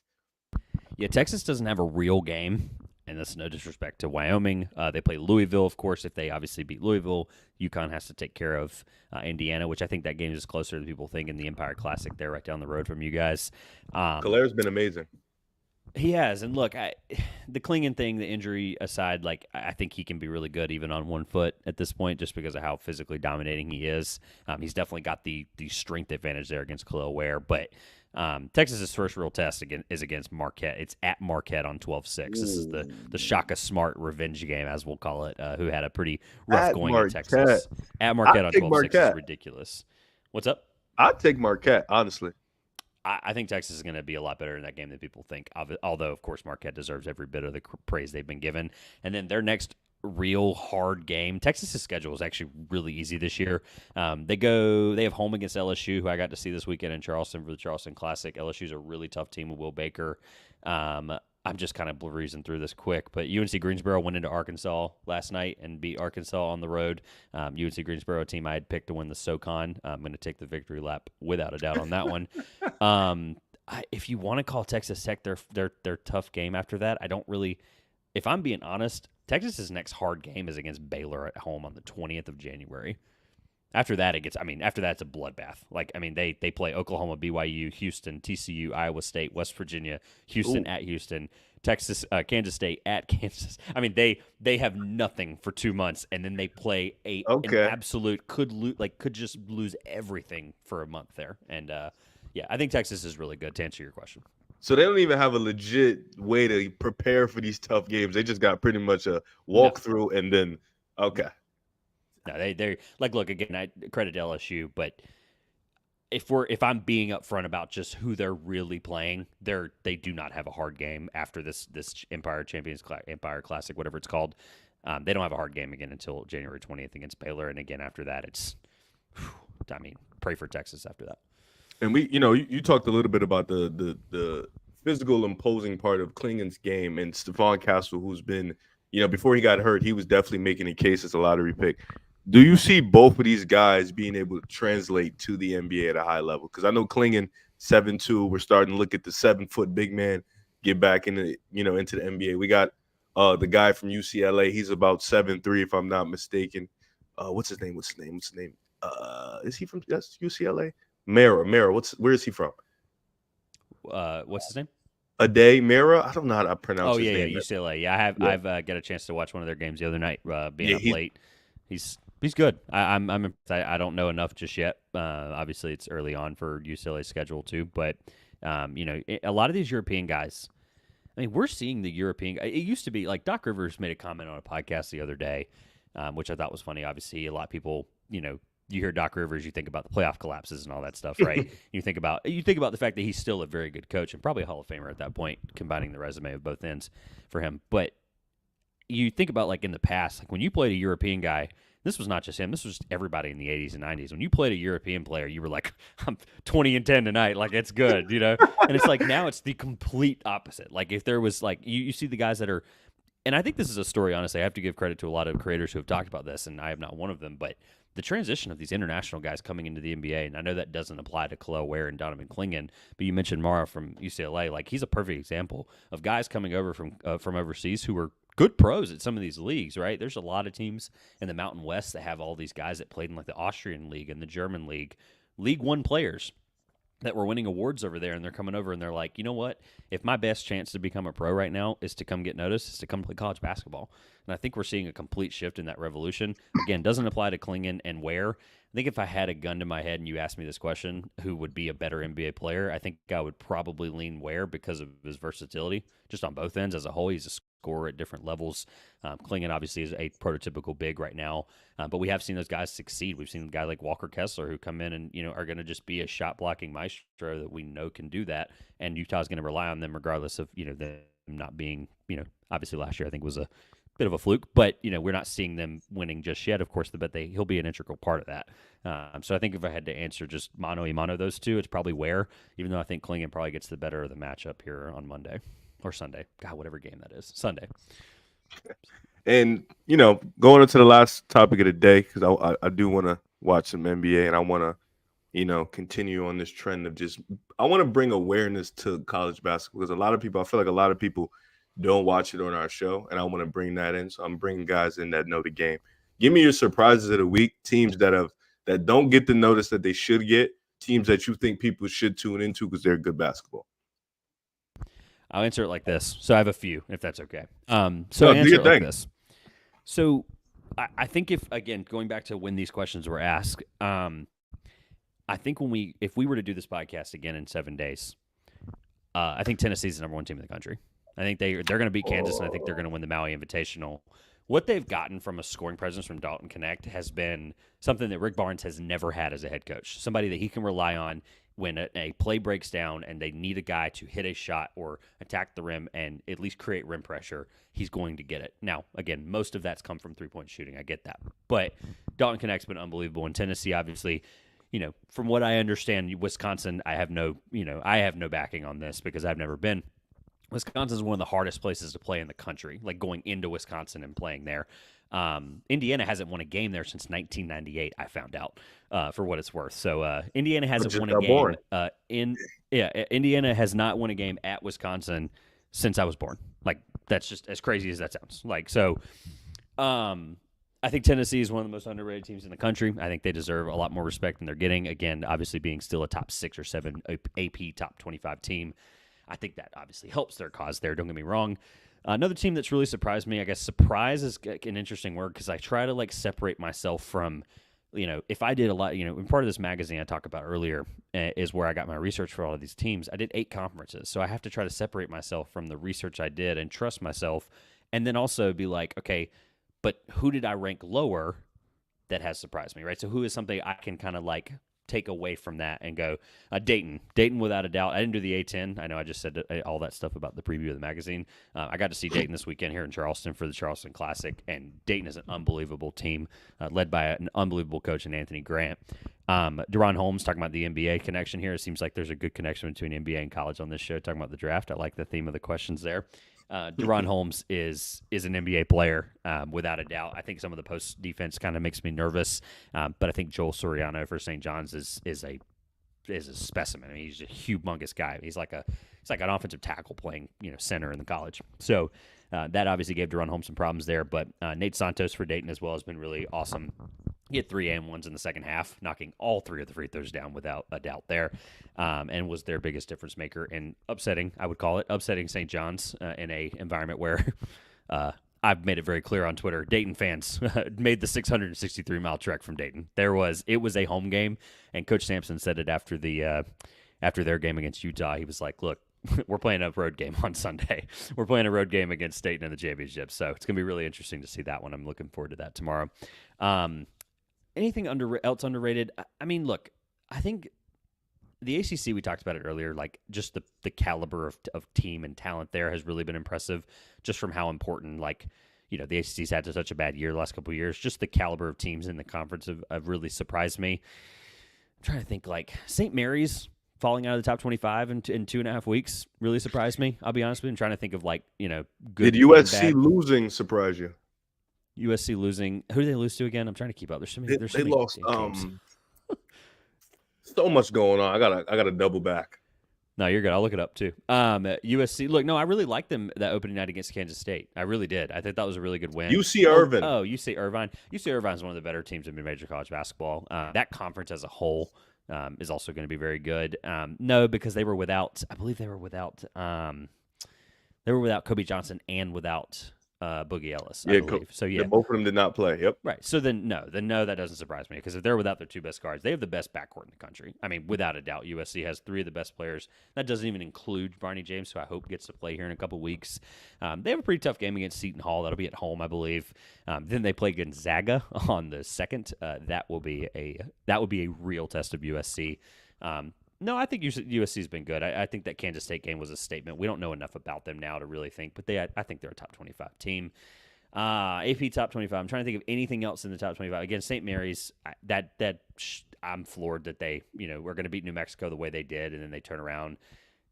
Yeah, Texas doesn't have a real game. And that's no disrespect to Wyoming. They play Louisville, of course. If they obviously beat Louisville, UConn has to take care of Indiana, which I think that game is closer than people think in the Empire Classic. They're right down the road from you guys. Calaire's been amazing. He has. And look, the Klingon thing, the injury aside, like I think he can be really good even on 1 foot at this point just because of how physically dominating he is. He's definitely got the strength advantage there against Khalil Ware. But Texas's first real test is against Marquette. It's at Marquette on 12-6. This is the Shaka Smart revenge game, as we'll call it, who had a pretty rough going in Texas. At Marquette on 12-6 is ridiculous. What's up? I'd take Marquette, honestly. I think Texas is going to be a lot better in that game than people think, although, of course, Marquette deserves every bit of the praise they've been given. And then their next real hard game. Texas's schedule is actually really easy this year. They have home against LSU, who I got to see this weekend in Charleston for the Charleston Classic. LSU's a really tough team with Will Baker. I'm just kind of breezing through this quick, but UNC Greensboro went into Arkansas last night and beat Arkansas on the road. UNC Greensboro team I had picked to win the SoCon. I'm going to take the victory lap without a doubt on that one. If you want to call Texas Tech their tough game after that, I don't really. If I'm being honest, Texas's next hard game is against Baylor at home on the 20th of January. After that, it's a bloodbath. They play Oklahoma, BYU, Houston, TCU, Iowa State, West Virginia, Houston at Houston, Texas, Kansas State at Kansas. They have nothing for 2 months, and then they play an absolute could just lose everything for a month there. And I think Texas is really good to answer your question. So they don't even have a legit way to prepare for these tough games. They just got pretty much a walkthrough and then okay. No, they're like, look, again, I credit LSU, but if I'm being upfront about just who they're really playing, they do not have a hard game after this Empire Classic, whatever it's called. They don't have a hard game again until January 20th against Baylor, and again after that, pray for Texas after that. And you talked a little bit about the physical imposing part of Klingen's game and Stephon Castle, who's been, before he got hurt, he was definitely making a case as a lottery pick. Do you see both of these guys being able to translate to the NBA at a high level? Because I know Klingen 7'2", we're starting to look at the 7-foot big man get back into the NBA. We got the guy from UCLA. He's about 7'3", if I'm not mistaken. What's his name? Is he from UCLA? Mara. Where is he from? What's his name? Ade Mara. I don't know how to pronounce his name. Yeah, UCLA. Yeah, I've got a chance to watch one of their games the other night. Being up late, he's good. I don't know enough just yet. Obviously, it's early on for UCLA's schedule too, but a lot of these European guys. I mean, we're seeing the European. It used to be like Doc Rivers made a comment on a podcast the other day, which I thought was funny. Obviously, a lot of people, you hear Doc Rivers, you think about the playoff collapses and all that stuff, right? you think about the fact that he's still a very good coach and probably a Hall of Famer at that point, combining the resume of both ends for him. But you think about like in the past, like when you played a European guy, this was not just him, this was just everybody in the 80s and 90s. When you played a European player, you were like, I'm 20-10 tonight, like it's good, And it's like now it's the complete opposite. Like if there was like you see the guys that are, and I think this is a story, honestly, I have to give credit to a lot of creators who have talked about this, and I am not one of them, but the transition of these international guys coming into the NBA, and I know that doesn't apply to Khalil Ware and Donovan Klingen, but you mentioned Mara from UCLA. Like he's a perfect example of guys coming over from overseas who were good pros at some of these leagues, right? There's a lot of teams in the Mountain West that have all these guys that played in like the Austrian league and the German league, League One players that were winning awards over there, and they're coming over and they're like, you know what? If my best chance to become a pro right now is to come get noticed, is to come play college basketball. And I think we're seeing a complete shift in that revolution. Again, doesn't apply to Klingen and Ware. I think if I had a gun to my head and you asked me this question, who would be a better NBA player, I think I would probably lean Ware because of his versatility, just on both ends as a whole. He's a scorer at different levels. Klingen obviously is a prototypical big right now, but we have seen those guys succeed. We've seen a guy like Walker Kessler who come in and are going to just be a shot blocking maestro that we know can do that, and Utah's going to rely on them regardless of them not being obviously last year I think was a bit of a fluke, but we're not seeing them winning just yet. Of course, but he'll be an integral part of that. So I think if I had to answer just mano a mano those two, it's probably Ware, even though I think Klingen probably gets the better of the matchup here on Monday or Sunday. God, whatever game that is, Sunday. And going into the last topic of the day, because I do want to watch some NBA and I want to continue on this trend of I want to bring awareness to college basketball, because I feel like a lot of people don't watch it on our show, and I want to bring that in. So I'm bringing guys in that know the game. Give me your surprises of the week, teams that don't get the notice that they should get, teams that you think people should tune into because they're good basketball. I'll answer it like this. So I have a few, if that's okay. I answer it like this. So I think again, going back to when these questions were asked, I think if we were to do this podcast again in 7 days, I think Tennessee's the number one team in the country. I think they're going to beat Kansas, and I think they're going to win the Maui Invitational. What they've gotten from a scoring presence from Dalton Connect has been something that Rick Barnes has never had as a head coach. Somebody that he can rely on when a play breaks down and they need a guy to hit a shot or attack the rim and at least create rim pressure, he's going to get it. Now, again, most of that's come from three-point shooting. I get that. But Dalton Connect's been unbelievable. In Tennessee, obviously, from what I understand, Wisconsin, I have no backing on this because I've never been. Wisconsin is one of the hardest places to play in the country, like going into Wisconsin and playing there. Indiana hasn't won a game there since 1998, I found out, for what it's worth. So Indiana hasn't won a game. Indiana has not won a game at Wisconsin since I was born. Like, that's just as crazy as that sounds. Like, so I think Tennessee is one of the most underrated teams in the country. I think they deserve a lot more respect than they're getting. Again, obviously being still a top 6 or 7 AP top 25 team. I think that obviously helps their cause there. Don't get me wrong. Another team that's really surprised me, I guess surprise is an interesting word because I try to separate myself from, if I did a lot, in part of this magazine I talked about earlier is where I got my research for all of these teams. I did 8 conferences. So I have to try to separate myself from the research I did and trust myself. And then also be like, okay, but who did I rank lower that has surprised me, right? So who is something I can kind of take away from that and go, Dayton without a doubt. I didn't do the A10. I know I just said all that stuff about the preview of the magazine. I got to see Dayton this weekend here in Charleston for the Charleston Classic, and Dayton is an unbelievable team led by an unbelievable coach in Anthony Grant. Deron Holmes talking about the NBA connection here. It seems like there's a good connection between NBA and college on this show, talking about the draft. I like the theme of the questions there. Deron Holmes is an NBA player, without a doubt. I think some of the post defense kind of makes me nervous, but I think Joel Soriano for St. John's is a specimen. I mean, he's a humongous guy. He's like an offensive tackle playing center in the college. So that obviously gave Deron Holmes some problems there. But Nate Santos for Dayton as well has been really awesome. He had 3 and 1s in the second half, knocking all 3 of the free throws down without a doubt there, and was their biggest difference maker in upsetting, I would call it, upsetting St. John's in a environment where I've made it very clear on Twitter, Dayton fans made the 663-mile trek from Dayton. It was a home game, and Coach Sampson said it after their game against Utah. He was like, look, we're playing a road game on Sunday. We're playing a road game against Dayton in the championship, so it's going to be really interesting to see that one. I'm looking forward to that tomorrow. Anything else underrated? I mean, look, I think the ACC, we talked about it earlier, like just the caliber of team and talent there has really been impressive just from how important, the ACC's had such a bad year the last couple of years. Just the caliber of teams in the conference have really surprised me. I'm trying to think, St. Mary's falling out of the top 25 in 2.5 weeks really surprised me. I'll be honest with you. I'm trying to think of good. Did USC losing surprise you? USC losing. Who did they lose to again? I'm trying to keep up. There's so many. They lost. So much going on. I gotta double back. No, you're good. I'll look it up too. USC. Look, no, I really liked them that opening night against Kansas State. I really did. I think that was a really good win. UC Irvine. UC Irvine. UC Irvine is one of the better teams in mid-major college basketball. That conference as a whole is also going to be very good. No, because they were without. I believe they were without. They were without Kobe Johnson and without Boogie Ellis, I believe. So yeah, both of them did not play. Yep. Right. So then no, that doesn't surprise me because if they're without their 2 best guards, they have the best backcourt in the country. I mean, without a doubt, USC has 3 of the best players. That doesn't even include Barney James, who I hope gets to play here in a couple weeks. They have a pretty tough game against Seton Hall. That'll be at home, I believe. Then they play Gonzaga on the 2nd. That will be a real test of USC. No, I think USC's been good. I think that Kansas State game was a statement. We don't know enough about them now to really think, but I think they're a top 25 team. AP top 25. I'm trying to think of anything else in the top 25. Again, St. Mary's, I'm floored that they, were going to beat New Mexico the way they did, and then they turn around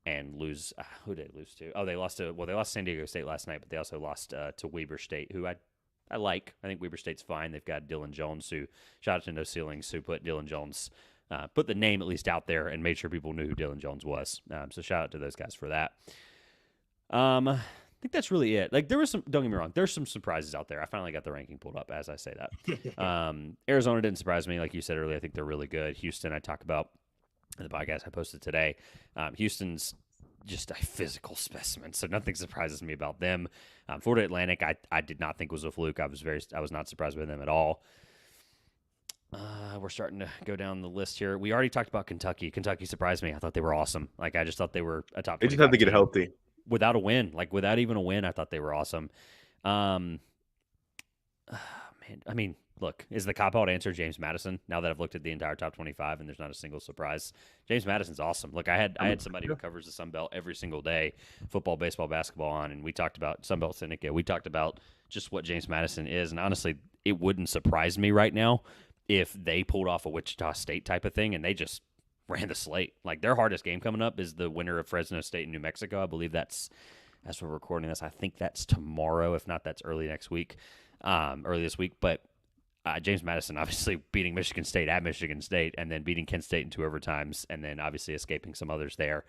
and lose. Who did they lose to? Oh, they lost to San Diego State last night, but they also lost to Weber State, who I like. I think Weber State's fine. They've got Dylan Jones, who shout out to No Ceilings, who put Dylan Jones. Put the name at least out there and made sure people knew who Dylan Jones was. So shout out to those guys for that. I think that's really it. There was some. Don't get me wrong. There's some surprises out there. I finally got the ranking pulled up as I say that. Arizona didn't surprise me, like you said earlier. I think they're really good. Houston, I talked about in the podcast I posted today. Houston's just a physical specimen, so nothing surprises me about them. Florida Atlantic, I did not think was a fluke. I was not surprised by them at all. We're starting to go down the list here. We already talked about Kentucky. Kentucky surprised me. I thought they were awesome. I just thought they were a top 25 They just have to get team. healthy. Without a win. Without even a win, I thought they were awesome. Man, I mean, look, is the cop-out answer James Madison? Now that I've looked at the entire top 25 and there's not a single surprise. James Madison's awesome. Look, I had somebody who covers the Sun Belt every single day, football, baseball, basketball on, and we talked about Sun Belt Syndicate. We talked about just what James Madison is, and honestly, it wouldn't surprise me right now if they pulled off a Wichita State type of thing and they just ran the slate. Their hardest game coming up is the winner of Fresno State and New Mexico. I believe as we're recording this, I think that's tomorrow. If not, that's early this week. But James Madison obviously beating Michigan State at Michigan State and then beating Kent State in 2 overtimes and then obviously escaping some others there.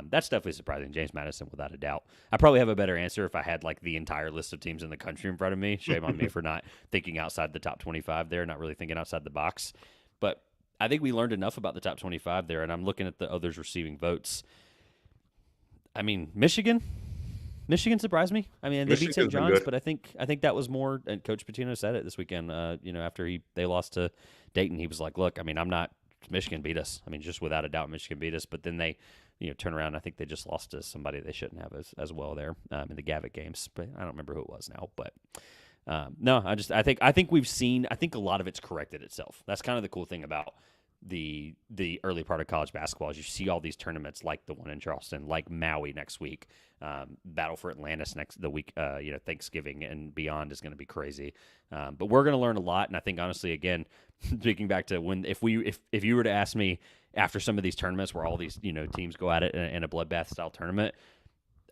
That's definitely surprising. James Madison, without a doubt. I probably have a better answer if I had the entire list of teams in the country in front of me. Shame on me for not thinking outside the top 25 there, not really thinking outside the box. But I think we learned enough about the top 25 there, and I'm looking at the others receiving votes. I mean, Michigan surprised me. I mean, they beat St. John's, but I think that was more. And Coach Pitino said it this weekend. After they lost to Dayton, he was like, "Look, I mean, Michigan beat us. I mean, just without a doubt, Michigan beat us." But then they, turn around. I think they just lost to somebody they shouldn't have as well there in the Gavitt games. But I don't remember who it was now. But no, I think we've seen. I think a lot of it's corrected itself. That's kind of the cool thing about the early part of college basketball is you see all these tournaments like the one in Charleston, like Maui next week, Battle for Atlantis the week, Thanksgiving and beyond is going to be crazy. But we're going to learn a lot, and I think honestly, again, speaking back to if you were to ask me after some of these tournaments where all these teams go at it in a bloodbath style tournament,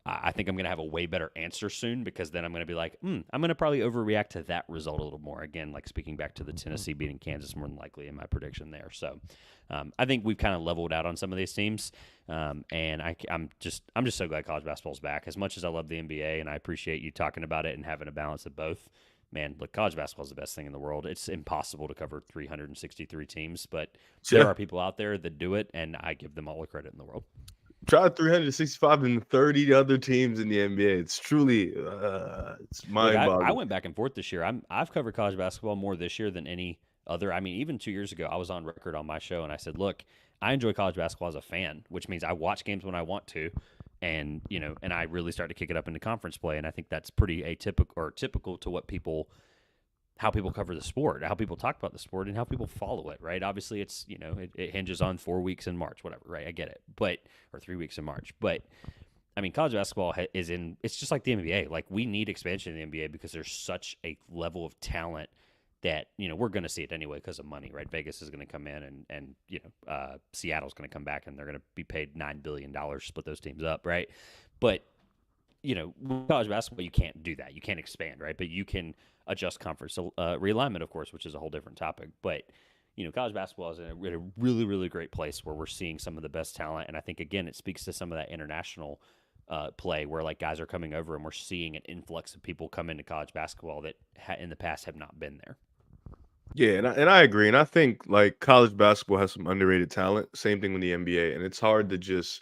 I think I'm going to have a way better answer soon, because then I'm going to be like, I'm going to probably overreact to that result a little more. Again, like speaking back to the Tennessee beating Kansas more than likely in my prediction there. So I think we've kind of leveled out on some of these teams. And I'm just so glad college basketball's back. As much as I love the NBA and I appreciate you talking about it and having a balance of both, man, look, college basketball is the best thing in the world. It's impossible to cover 363 teams, but there are people out there that do it, and I give them all the credit in the world. Try 365 and 30 other teams in the NBA. It's truly it's mind-boggling. I went back and forth this year. I've covered college basketball more this year than any other. I mean, even 2 years ago, I was on record on my show, and I said, look, I enjoy college basketball as a fan, which means I watch games when I want to, and and I really start to kick it up into conference play, and I think that's pretty atypical or typical to how people cover the sport, how people talk about the sport, and how people follow it, right? Obviously, it's, it hinges on 4 weeks in March, whatever, right? I get it, or 3 weeks in March. But, I mean, college basketball it's just like the NBA. Like, we need expansion in the NBA because there's such a level of talent that, we're going to see it anyway because of money, right? Vegas is going to come in and Seattle's going to come back and they're going to be paid $9 billion to split those teams up, right? But, with college basketball, you can't do that. You can't expand, right? But you can adjust conference realignment, of course, which is a whole different topic. But, college basketball is in a really, really great place where we're seeing some of the best talent. And I think, again, it speaks to some of that international play where, like, guys are coming over and we're seeing an influx of people come into college basketball that in the past have not been there. Yeah, and I agree. And I think, like, college basketball has some underrated talent. Same thing with the NBA. And it's hard to just,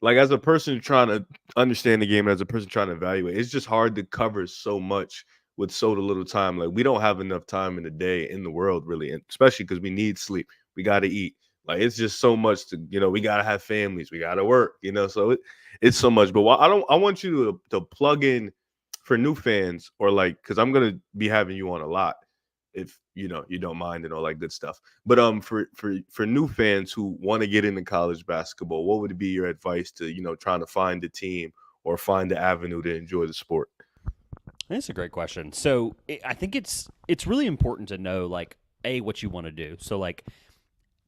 like, as a person trying to understand the game, as a person trying to evaluate, it's just hard to cover so much with so little time. Like, we don't have enough time in the day in the world, really, and especially because we need sleep. We got to eat. Like, it's just so much to, we got to have families. We got to work, so it's so much. But I want you to plug in for new fans, or like, because I'm going to be having you on a lot, if you don't mind and all that good stuff. But for new fans who want to get into college basketball, what would be your advice to trying to find a team or find the avenue to enjoy the sport? That's a great question. So I think it's really important to know, like, A, what you want to do. So, like,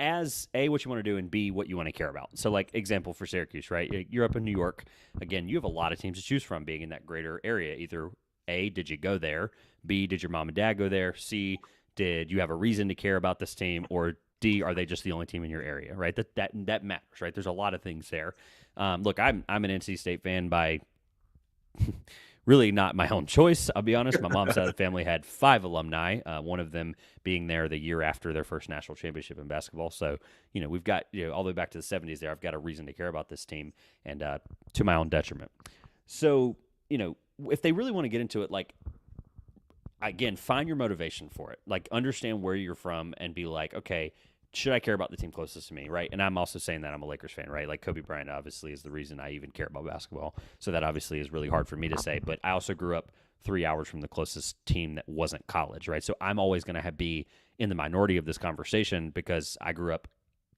as A, what you want to do, and B, what you want to care about. So, like, example for Syracuse, right? You're up in New York. Again, you have a lot of teams to choose from being in that greater area. Either A, did you go there? B, did your mom and dad go there? C, did you have a reason to care about this team? Or D, are they just the only team in your area, right? That matters, right? There's a lot of things there. Look, I'm an NC State fan by really not my own choice, I'll be honest. My mom's side of the family had 5 alumni, one of them being there the year after their first national championship in basketball. So, we've got, all the way back to the 70s there. I've got a reason to care about this team, and to my own detriment. So, if they really want to get into it, like, again, find your motivation for it. Like, understand where you're from and be like, okay, should I care about the team closest to me, right? And I'm also saying that I'm a Lakers fan, right? Like, Kobe Bryant obviously is the reason I even care about basketball. So that obviously is really hard for me to say. But I also grew up 3 hours from the closest team that wasn't college, right? So I'm always going to be in the minority of this conversation because I grew up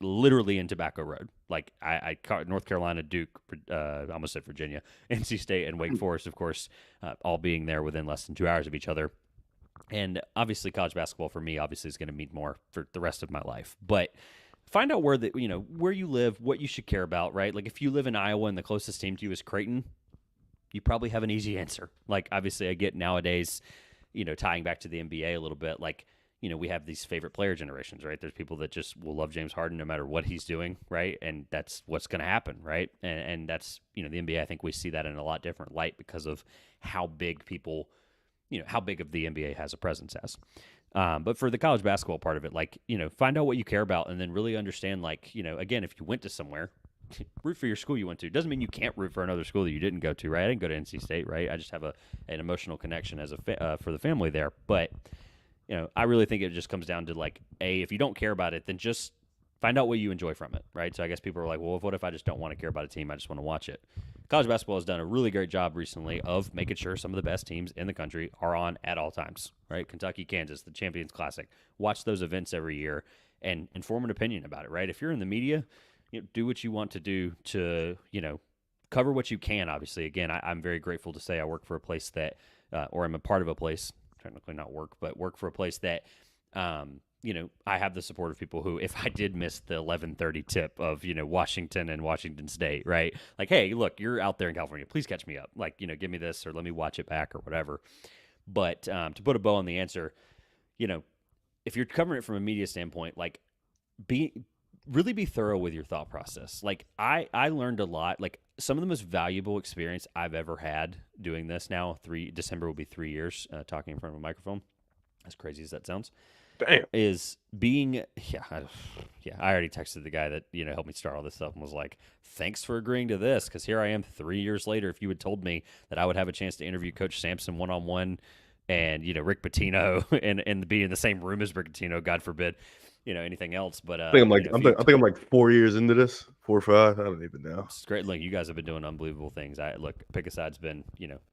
literally in Tobacco Road. Like, I North Carolina, Duke, I almost said Virginia, NC State, and Wake Forest, of course, all being there within less than 2 hours of each other. And obviously, college basketball for me obviously is going to mean more for the rest of my life. But find out where where you live, what you should care about, right? Like, if you live in Iowa and the closest team to you is Creighton, you probably have an easy answer. Like, obviously, I get nowadays, tying back to the NBA a little bit, like, we have these favorite player generations, right? There's people that just will love James Harden no matter what he's doing, right? And that's what's going to happen, right? And that's, the NBA, I think we see that in a lot different light because of how big people – how big of the NBA has a presence as. But for the college basketball part of it, like, find out what you care about and then really understand, like, again, if you went to somewhere, root for your school you went to. Doesn't mean you can't root for another school that you didn't go to, right? I didn't go to NC State, right? I just have an emotional connection as for the family there. But, I really think it just comes down to, like, A, if you don't care about it, then just find out what you enjoy from it, right? So I guess people are like, well, what if I just don't want to care about a team? I just want to watch it. College basketball has done a really great job recently of making sure some of the best teams in the country are on at all times, right? Kentucky, Kansas, the Champions Classic. Watch those events every year and form an opinion about it, right? If you're in the media, do what you want to do to, cover what you can. Obviously, again, I'm very grateful to say I work for a place that, or I'm a part of a place, technically not work, but work for a place that, I have the support of people who, if I did miss the 11:30 tip of, Washington and Washington State, right? Like, hey, look, you're out there in California. Please catch me up. Like, give me this or let me watch it back or whatever. But to put a bow on the answer, if you're covering it from a media standpoint, like, really be thorough with your thought process. Like, I learned a lot. Like, some of the most valuable experience I've ever had doing this now, December will be 3 years talking in front of a microphone, as crazy as that sounds. Damn. Is being, I already texted the guy that, helped me start all this stuff and was like, thanks for agreeing to this, because here I am 3 years later. If you had told me that I would have a chance to interview Coach Sampson one-on-one and, Rick Pitino and be in the same room as Rick Pitino, God forbid, anything else. But I think I'm like 4 years into this, 4 or 5. I don't even know. It's great. Look, you guys have been doing unbelievable things. Pick a side's been,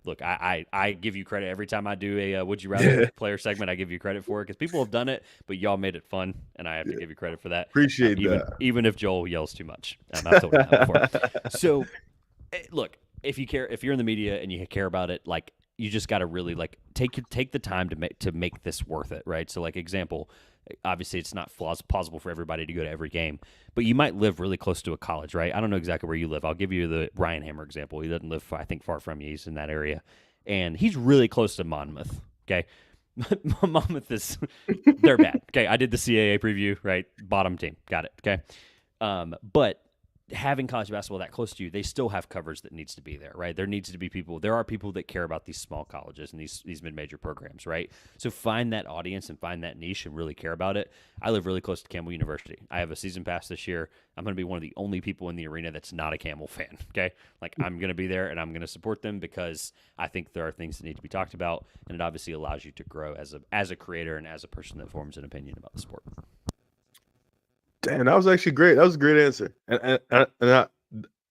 look, I give you credit every time I do a Would You Rather player segment. I give you credit for it because people have done it, but y'all made it fun, and I have to give you credit for that. Appreciate that. Even if Joel yells too much. I've told you that before. So, look, if you're in the media and you care about it, like, you just got to really take the time to make this worth it, right? So, like, example, obviously it's not possible for everybody to go to every game, but you might live really close to a college, right? I don't know exactly where you live. I'll give you the Ryan Hammer example. He doesn't live, I think, far from you. He's in that area, and he's really close to Monmouth. Okay, Monmouth is they're bad. Okay, I did the CAA preview, right? Bottom team, got it. Okay, but having college basketball that close to you, they still have coverage that needs to be there, right? There needs to be people. There are people that care about these small colleges and these mid-major programs, right? So find that audience and find that niche and really care about it. I live really close to Campbell University. I have a season pass this year. I'm going to be one of the only people in the arena that's not a Campbell fan, okay? Like, I'm going to be there and I'm going to support them because I think there are things that need to be talked about, and it obviously allows you to grow as a creator and as a person that forms an opinion about the sport. Damn, that was actually great. That was a great answer. And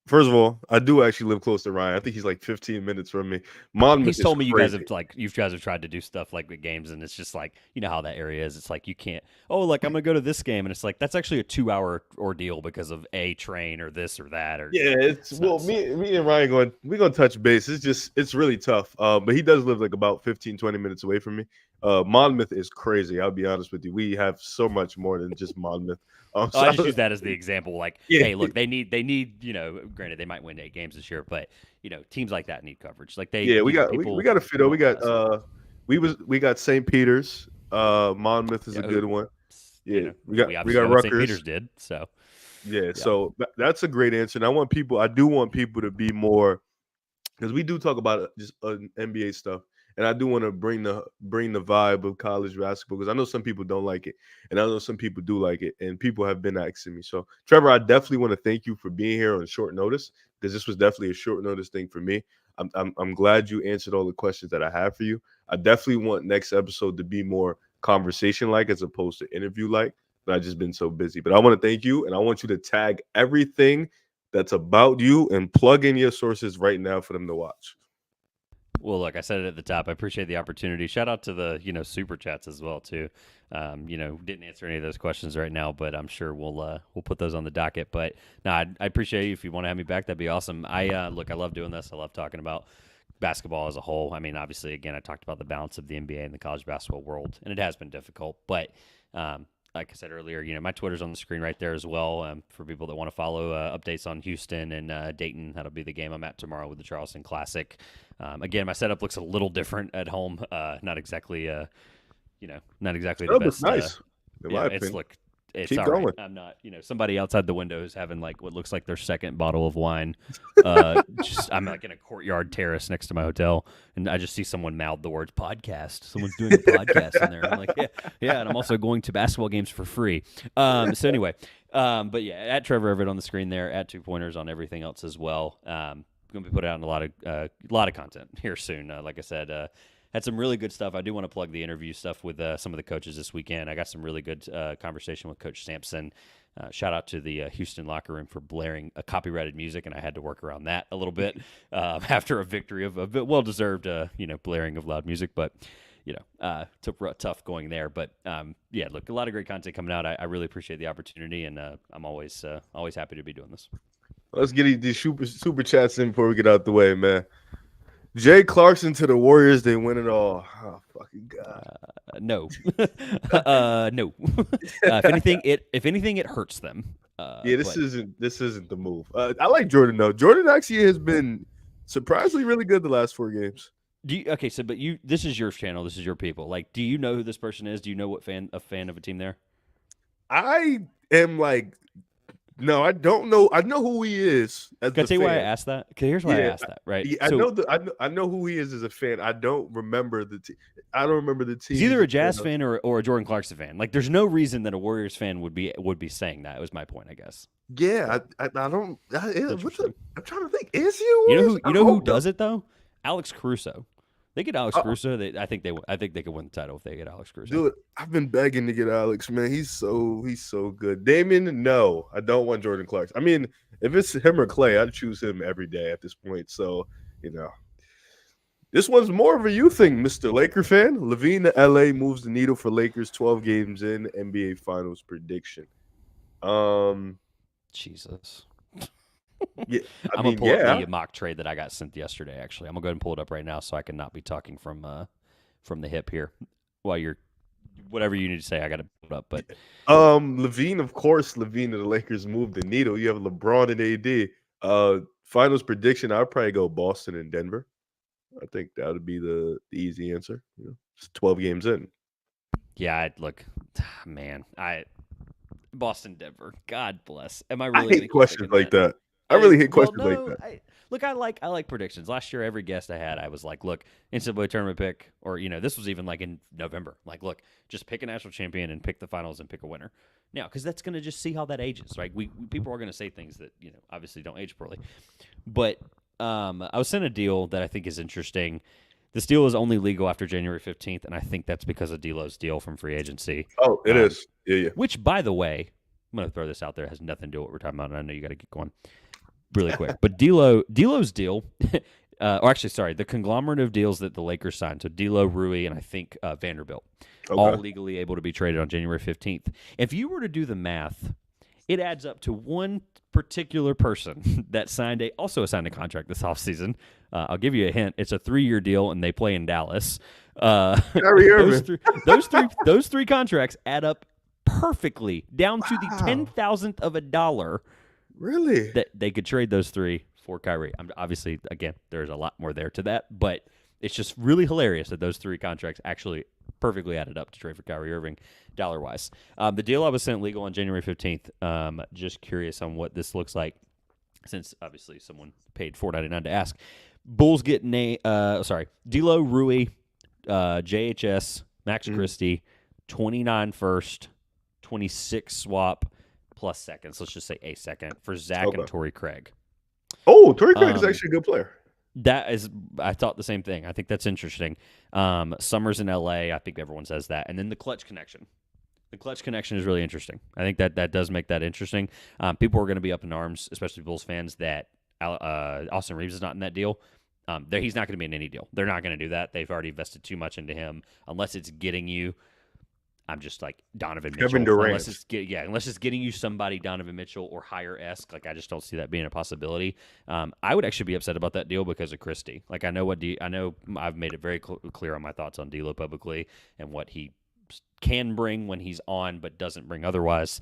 first of all, I do actually live close to Ryan. I think he's like 15 minutes from me. He's told me you guys have tried to do stuff like with games, and it's just like, you know how that area is. It's like you can't. Oh, like I'm gonna go to this game, and it's like that's actually a 2-hour ordeal because of a train or this or that. Or me and Ryan we're gonna touch base. It's really tough. But he does live like about 15-20 minutes away from me. Monmouth is crazy. I'll be honest with you. We have so much more than just Monmouth. I just use that as the example. Like, hey, look, they need. Granted, they might win 8 games this year, but teams like that need coverage. Like we got a fit. We got St. Peter's. Monmouth is a good one. Yeah, we got Rutgers. St. Peter's did so. Yeah, so that's a great answer. And I do want people to be more, because we do talk about just NBA stuff. And I do want to bring the vibe of college basketball, because I know some people don't like it, and I know some people do like it, and people have been asking me. So, Trevor, I definitely want to thank you for being here on short notice, because this was definitely a short notice thing for me. I'm glad you answered all the questions that I have for you. I definitely want next episode to be more conversation-like as opposed to interview-like, but I've just been so busy. But I want to thank you, and I want you to tag everything that's about you and plug in your sources right now for them to watch. Well, look, I said it at the top. I appreciate the opportunity. Shout out to the, super chats as well too. Didn't answer any of those questions right now, but I'm sure we'll put those on the docket. But no, I appreciate you. If you want to have me back, that'd be awesome. I love doing this. I love talking about basketball as a whole. I mean, obviously, again, I talked about the balance of the NBA and the college basketball world, and it has been difficult. But like I said earlier, my Twitter's on the screen right there as well. For people that want to follow updates on Houston and Dayton, that'll be the game I'm at tomorrow with the Charleston Classic. Again, my setup looks a little different at home. Not exactly the best. Nice. It's Keep all going. right. I'm not, somebody outside the window is having like what looks like their second bottle of wine. I'm like in a courtyard terrace next to my hotel, and I just see someone mouth the words podcast. Someone's doing a podcast in there. I'm like, yeah. And I'm also going to basketball games for free. So anyway, but yeah, at Trevor Everett on the screen there, at 2 pointers on everything else as well. Going to be putting out a lot of content here soon. Like I said, had some really good stuff. I do want to plug the interview stuff with some of the coaches this weekend. I got some really good conversation with Coach Sampson. Shout out to the Houston locker room for blaring a copyrighted music, and I had to work around that a little bit after a victory of a well-deserved, blaring of loud music. But tough going there. But yeah, look, a lot of great content coming out. I really appreciate the opportunity, and I'm always happy to be doing this. Let's get these super chats in before we get out the way, man. Jay Clarkson to the Warriors, they win it all. Oh, fucking God. No. No. If anything, it hurts them. This isn't the move. I like Jordan though. Jordan actually has been surprisingly really good the last 4 games. This is your channel. This is your people. Like, do you know who this person is? Do you know what fan of a team there? I am like, no, I don't know. I know who he is. Can I tell you why I asked that? Because here's why I asked that. Right? Yeah, I know who he is as a fan. I don't remember the team. I don't remember the team. He's either a Jazz fan or a Jordan Clarkson fan. Like, there's no reason that a Warriors fan would be saying that. Was my point, I guess. Yeah, I don't. I'm trying to think. Is he? You know who does it though? Alex Caruso. They get Alex Caruso. I think they could win the title if they get Alex Caruso. Dude, I've been begging to get Alex, man. He's so good. Damon, no, I don't want Jordan Clarkson. I mean, if it's him or Clay, I'd choose him every day at this point. So, this one's more of a you thing, Mr. Laker fan. LaVine to LA moves the needle for Lakers 12 games in. NBA Finals prediction. Jesus. Yeah, I'm gonna pull up the mock trade that I got sent yesterday. Actually, I'm gonna go ahead and pull it up right now so I can not be talking from the hip here while you're whatever you need to say. I got to pull it up, but LaVine, of course, LaVine to the Lakers moved the needle. You have LeBron and AD. Finals prediction: I'd probably go Boston and Denver. I think that would be the easy answer. It's 12 games in. Yeah, man, Boston, Denver. God bless. Am I really? I hate questions like that. I really hate questions like that. I like predictions. Last year, every guest I had, I was like, look, NCAA tournament pick, or this was even like in November. Like, look, just pick a national champion and pick the finals and pick a winner. Now, because that's going to just see how that ages, right? People are going to say things that obviously don't age poorly. But I was sent a deal that I think is interesting. This deal is only legal after January 15th, and I think that's because of D'Lo's deal from free agency. Oh, it is. Yeah. Which, by the way, I'm going to throw this out there. It has nothing to do with what we're talking about, and I know you got to get going really quick. But D'Lo's deal, or actually, sorry, the conglomerate of deals that the Lakers signed, so D'Lo, Rui, and I think Vanderbilt, all legally able to be traded on January 15th. If you were to do the math, it adds up to one particular person that also signed a contract this offseason. I'll give you a hint. It's a 3-year deal, and they play in Dallas. Those three contracts add up perfectly down to the 10,000th of a dollar. Really? That they could trade those 3 for Kyrie. Obviously, again, there's a lot more there to that, but it's just really hilarious that those 3 contracts actually perfectly added up to trade for Kyrie Irving, dollar-wise. The deal I was sent legal on January 15th. Just curious on what this looks like, since obviously someone paid $4.99 to ask. Bulls get D'Lo, Rui, JHS, Max Christie, 29 first, 26 swap plus seconds. Let's just say a second for Zach and Torrey Craig. Oh, Torrey Craig is actually a good player. I thought the same thing. I think that's interesting. Summers in LA, I think everyone says that. And then the clutch connection. The clutch connection is really interesting. I think that does make that interesting. People are going to be up in arms, especially Bulls fans, that Austin Reeves is not in that deal. He's not going to be in any deal. They're not going to do that. They've already invested too much into him. Unless it's getting you, I'm just like Donovan Mitchell. Kevin Durant. Unless it's getting you somebody Donovan Mitchell or higher-esque. Like, I just don't see that being a possibility. I would actually be upset about that deal because of Christie. Like, I know I've made it very clear on my thoughts on D'Lo publicly and what he can bring when he's on, but doesn't bring otherwise.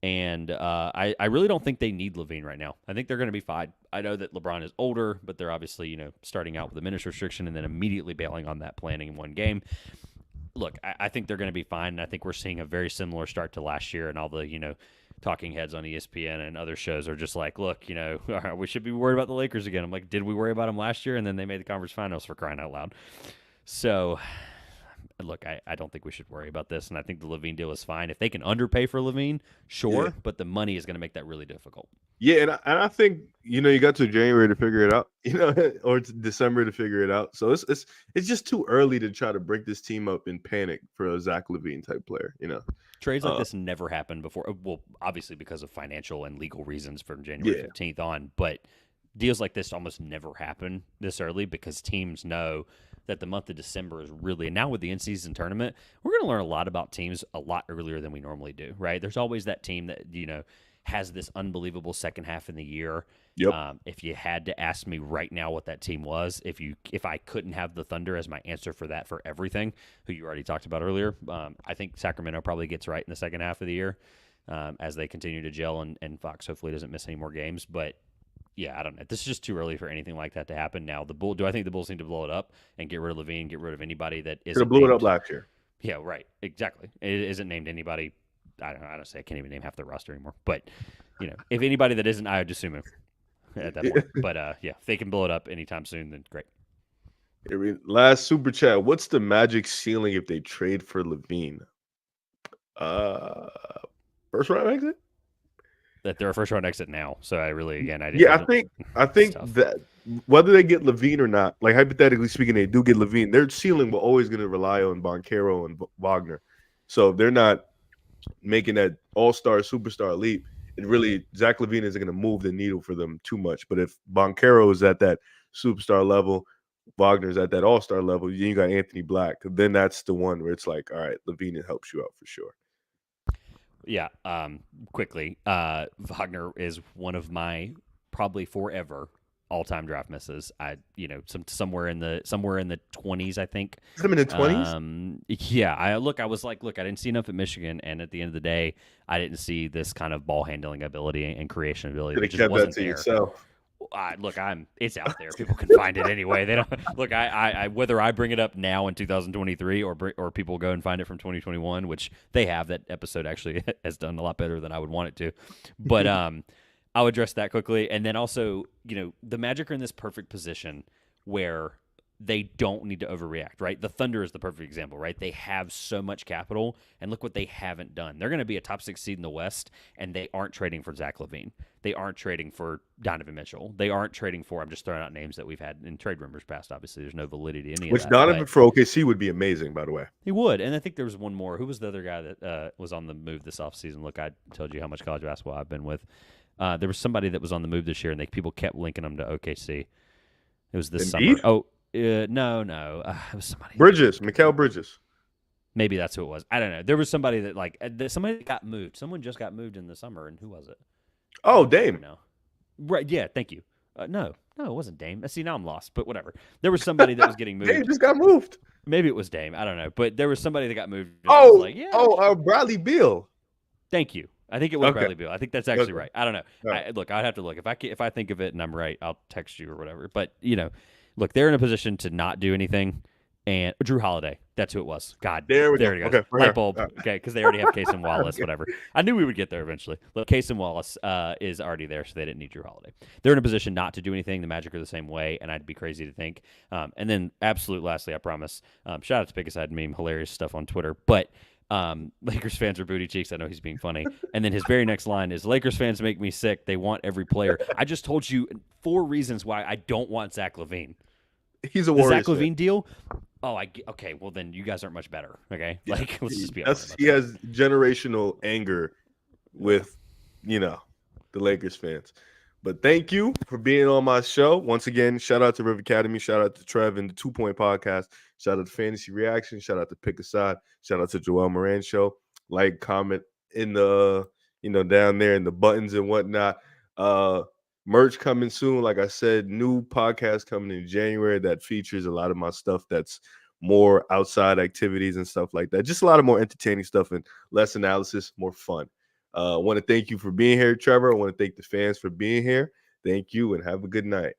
And I really don't think they need LaVine right now. I think they're going to be fine. I know that LeBron is older, but they're obviously starting out with a minutes restriction and then immediately bailing on that planning in one game. Look, I think they're going to be fine, and I think we're seeing a very similar start to last year, and all the talking heads on ESPN and other shows are just like, look, we should be worried about the Lakers again. I'm like, did we worry about them last year? And then they made the conference finals, for crying out loud. So, look, I don't think we should worry about this, and I think the LaVine deal is fine. If they can underpay for LaVine, sure, but the money is going to make that really difficult. Yeah, and I think you got to January to figure it out, or to December to figure it out. So it's just too early to try to break this team up in panic for a Zach LaVine type player. Trades like this never happened before. Well, obviously because of financial and legal reasons from January 15th on, but deals like this almost never happen this early because teams know that the month of December is really, and now with the in-season tournament, we're going to learn a lot about teams a lot earlier than we normally do, right? There's always that team that, has this unbelievable second half in the year. Yep. If you had to ask me right now what that team was, if I couldn't have the Thunder as my answer for that for everything, who you already talked about earlier, I think Sacramento probably gets right in the second half of the year as they continue to gel, and Fox hopefully doesn't miss any more games. But yeah, I don't know. This is just too early for anything like that to happen. Now, do I think the Bulls need to blow it up and get rid of LaVine, get rid of anybody that isn't Could have blew it named? up last year. Yeah, right. Exactly. It isn't named anybody. I can't even name half the roster anymore. But, if anybody that isn't, I would assume it at that point. But, yeah, if they can blow it up anytime soon, then great. Last super chat. What's the Magic ceiling if they trade for LaVine? First round exit? That they're a first round exit now. So I didn't. Yeah, I think that whether they get LaVine or not, like hypothetically speaking, they do get LaVine, their ceiling will always going to rely on Banchero and Wagner. So if they're not making that all-star superstar leap, Zach LaVine isn't going to move the needle for them too much. But if Banchero is at that superstar level, Wagner's at that all-star level, you got Anthony Black, then that's the one where it's like, all right, LaVine helps you out for sure. Yeah. Quickly, Wagner is one of my probably forever all-time draft misses. Somewhere in the 20s, I think. Him in the 20s? Yeah. I didn't see enough at Michigan, and at the end of the day, I didn't see this kind of ball handling ability and creation ability. Could have kept that to yourself. It's out there. People can find it anyway. They don't look. I whether I bring it up now in 2023 or people go and find it from 2021, which they have. That episode actually has done a lot better than I would want it to. But I'll address that quickly, and then also, the Magic are in this perfect position where they don't need to overreact, right? The Thunder is the perfect example, right? They have so much capital, and look what they haven't done. They're going to be a top 6 seed in the West, and they aren't trading for Zach LaVine. They aren't trading for Donovan Mitchell. They aren't trading for, I'm just throwing out names that we've had in trade rumors past. Obviously, there's no validity to any of that. Which Donovan for OKC would be amazing, by the way. He would, and I think there was one more. Who was the other guy that was on the move this offseason? Look, I told you how much college basketball I've been with. There was somebody that was on the move this year, and people kept linking him to OKC. It was this summer. Oh, no. It was somebody. Mikal Bridges. Maybe that's who it was. I don't know. There was somebody that somebody that got moved. Someone just got moved in the summer, and who was it? Oh, Dame. No. Right. Yeah. Thank you. No, it wasn't Dame. See, now I'm lost. But whatever. There was somebody that was getting moved. Dame just got moved. Maybe it was Dame. I don't know. But there was somebody that got moved. Bradley Beal. Thank you. I think it was Bradley Beal. I think that's actually right. I don't know. Right. I'd have to look. If I think of it and I'm right, I'll text you or whatever. But look, they're in a position to not do anything. And Drew Holiday, that's who it was. God, there it goes. Okay, light bulb. Okay, because they already have Case and Wallace, whatever. I knew we would get there eventually. Look, Case and Wallace is already there, so they didn't need Drew Holiday. They're in a position not to do anything. The Magic are the same way, and I'd be crazy to think. And then, lastly, I promise, shout out to Pick Aside Meme, hilarious stuff on Twitter. But Lakers fans are booty cheeks. I know he's being funny. And then his very next line is, Lakers fans make me sick. They want every player. I just told you 4 reasons why I don't want Zach LaVine. He's a Warriors Zach LaVine fan. Deal? Oh, okay. Well, then you guys aren't much better. Okay, let's just be honest. He has generational anger with, the Lakers fans. But thank you for being on my show. Once again, shout out to Riv Academy. Shout out to Trev and the 2 Point Podcast. Shout out to Fantasy Reaction. Shout out to Pick Aside. Shout out to Joel Moran Show. Like, comment in the, down there in the buttons and whatnot. Merch coming soon. Like I said, new podcast coming in January that features a lot of my stuff that's more outside activities and stuff like that. Just a lot of more entertaining stuff and less analysis, more fun. I want to thank you for being here, Trevor. I want to thank the fans for being here. Thank you and have a good night.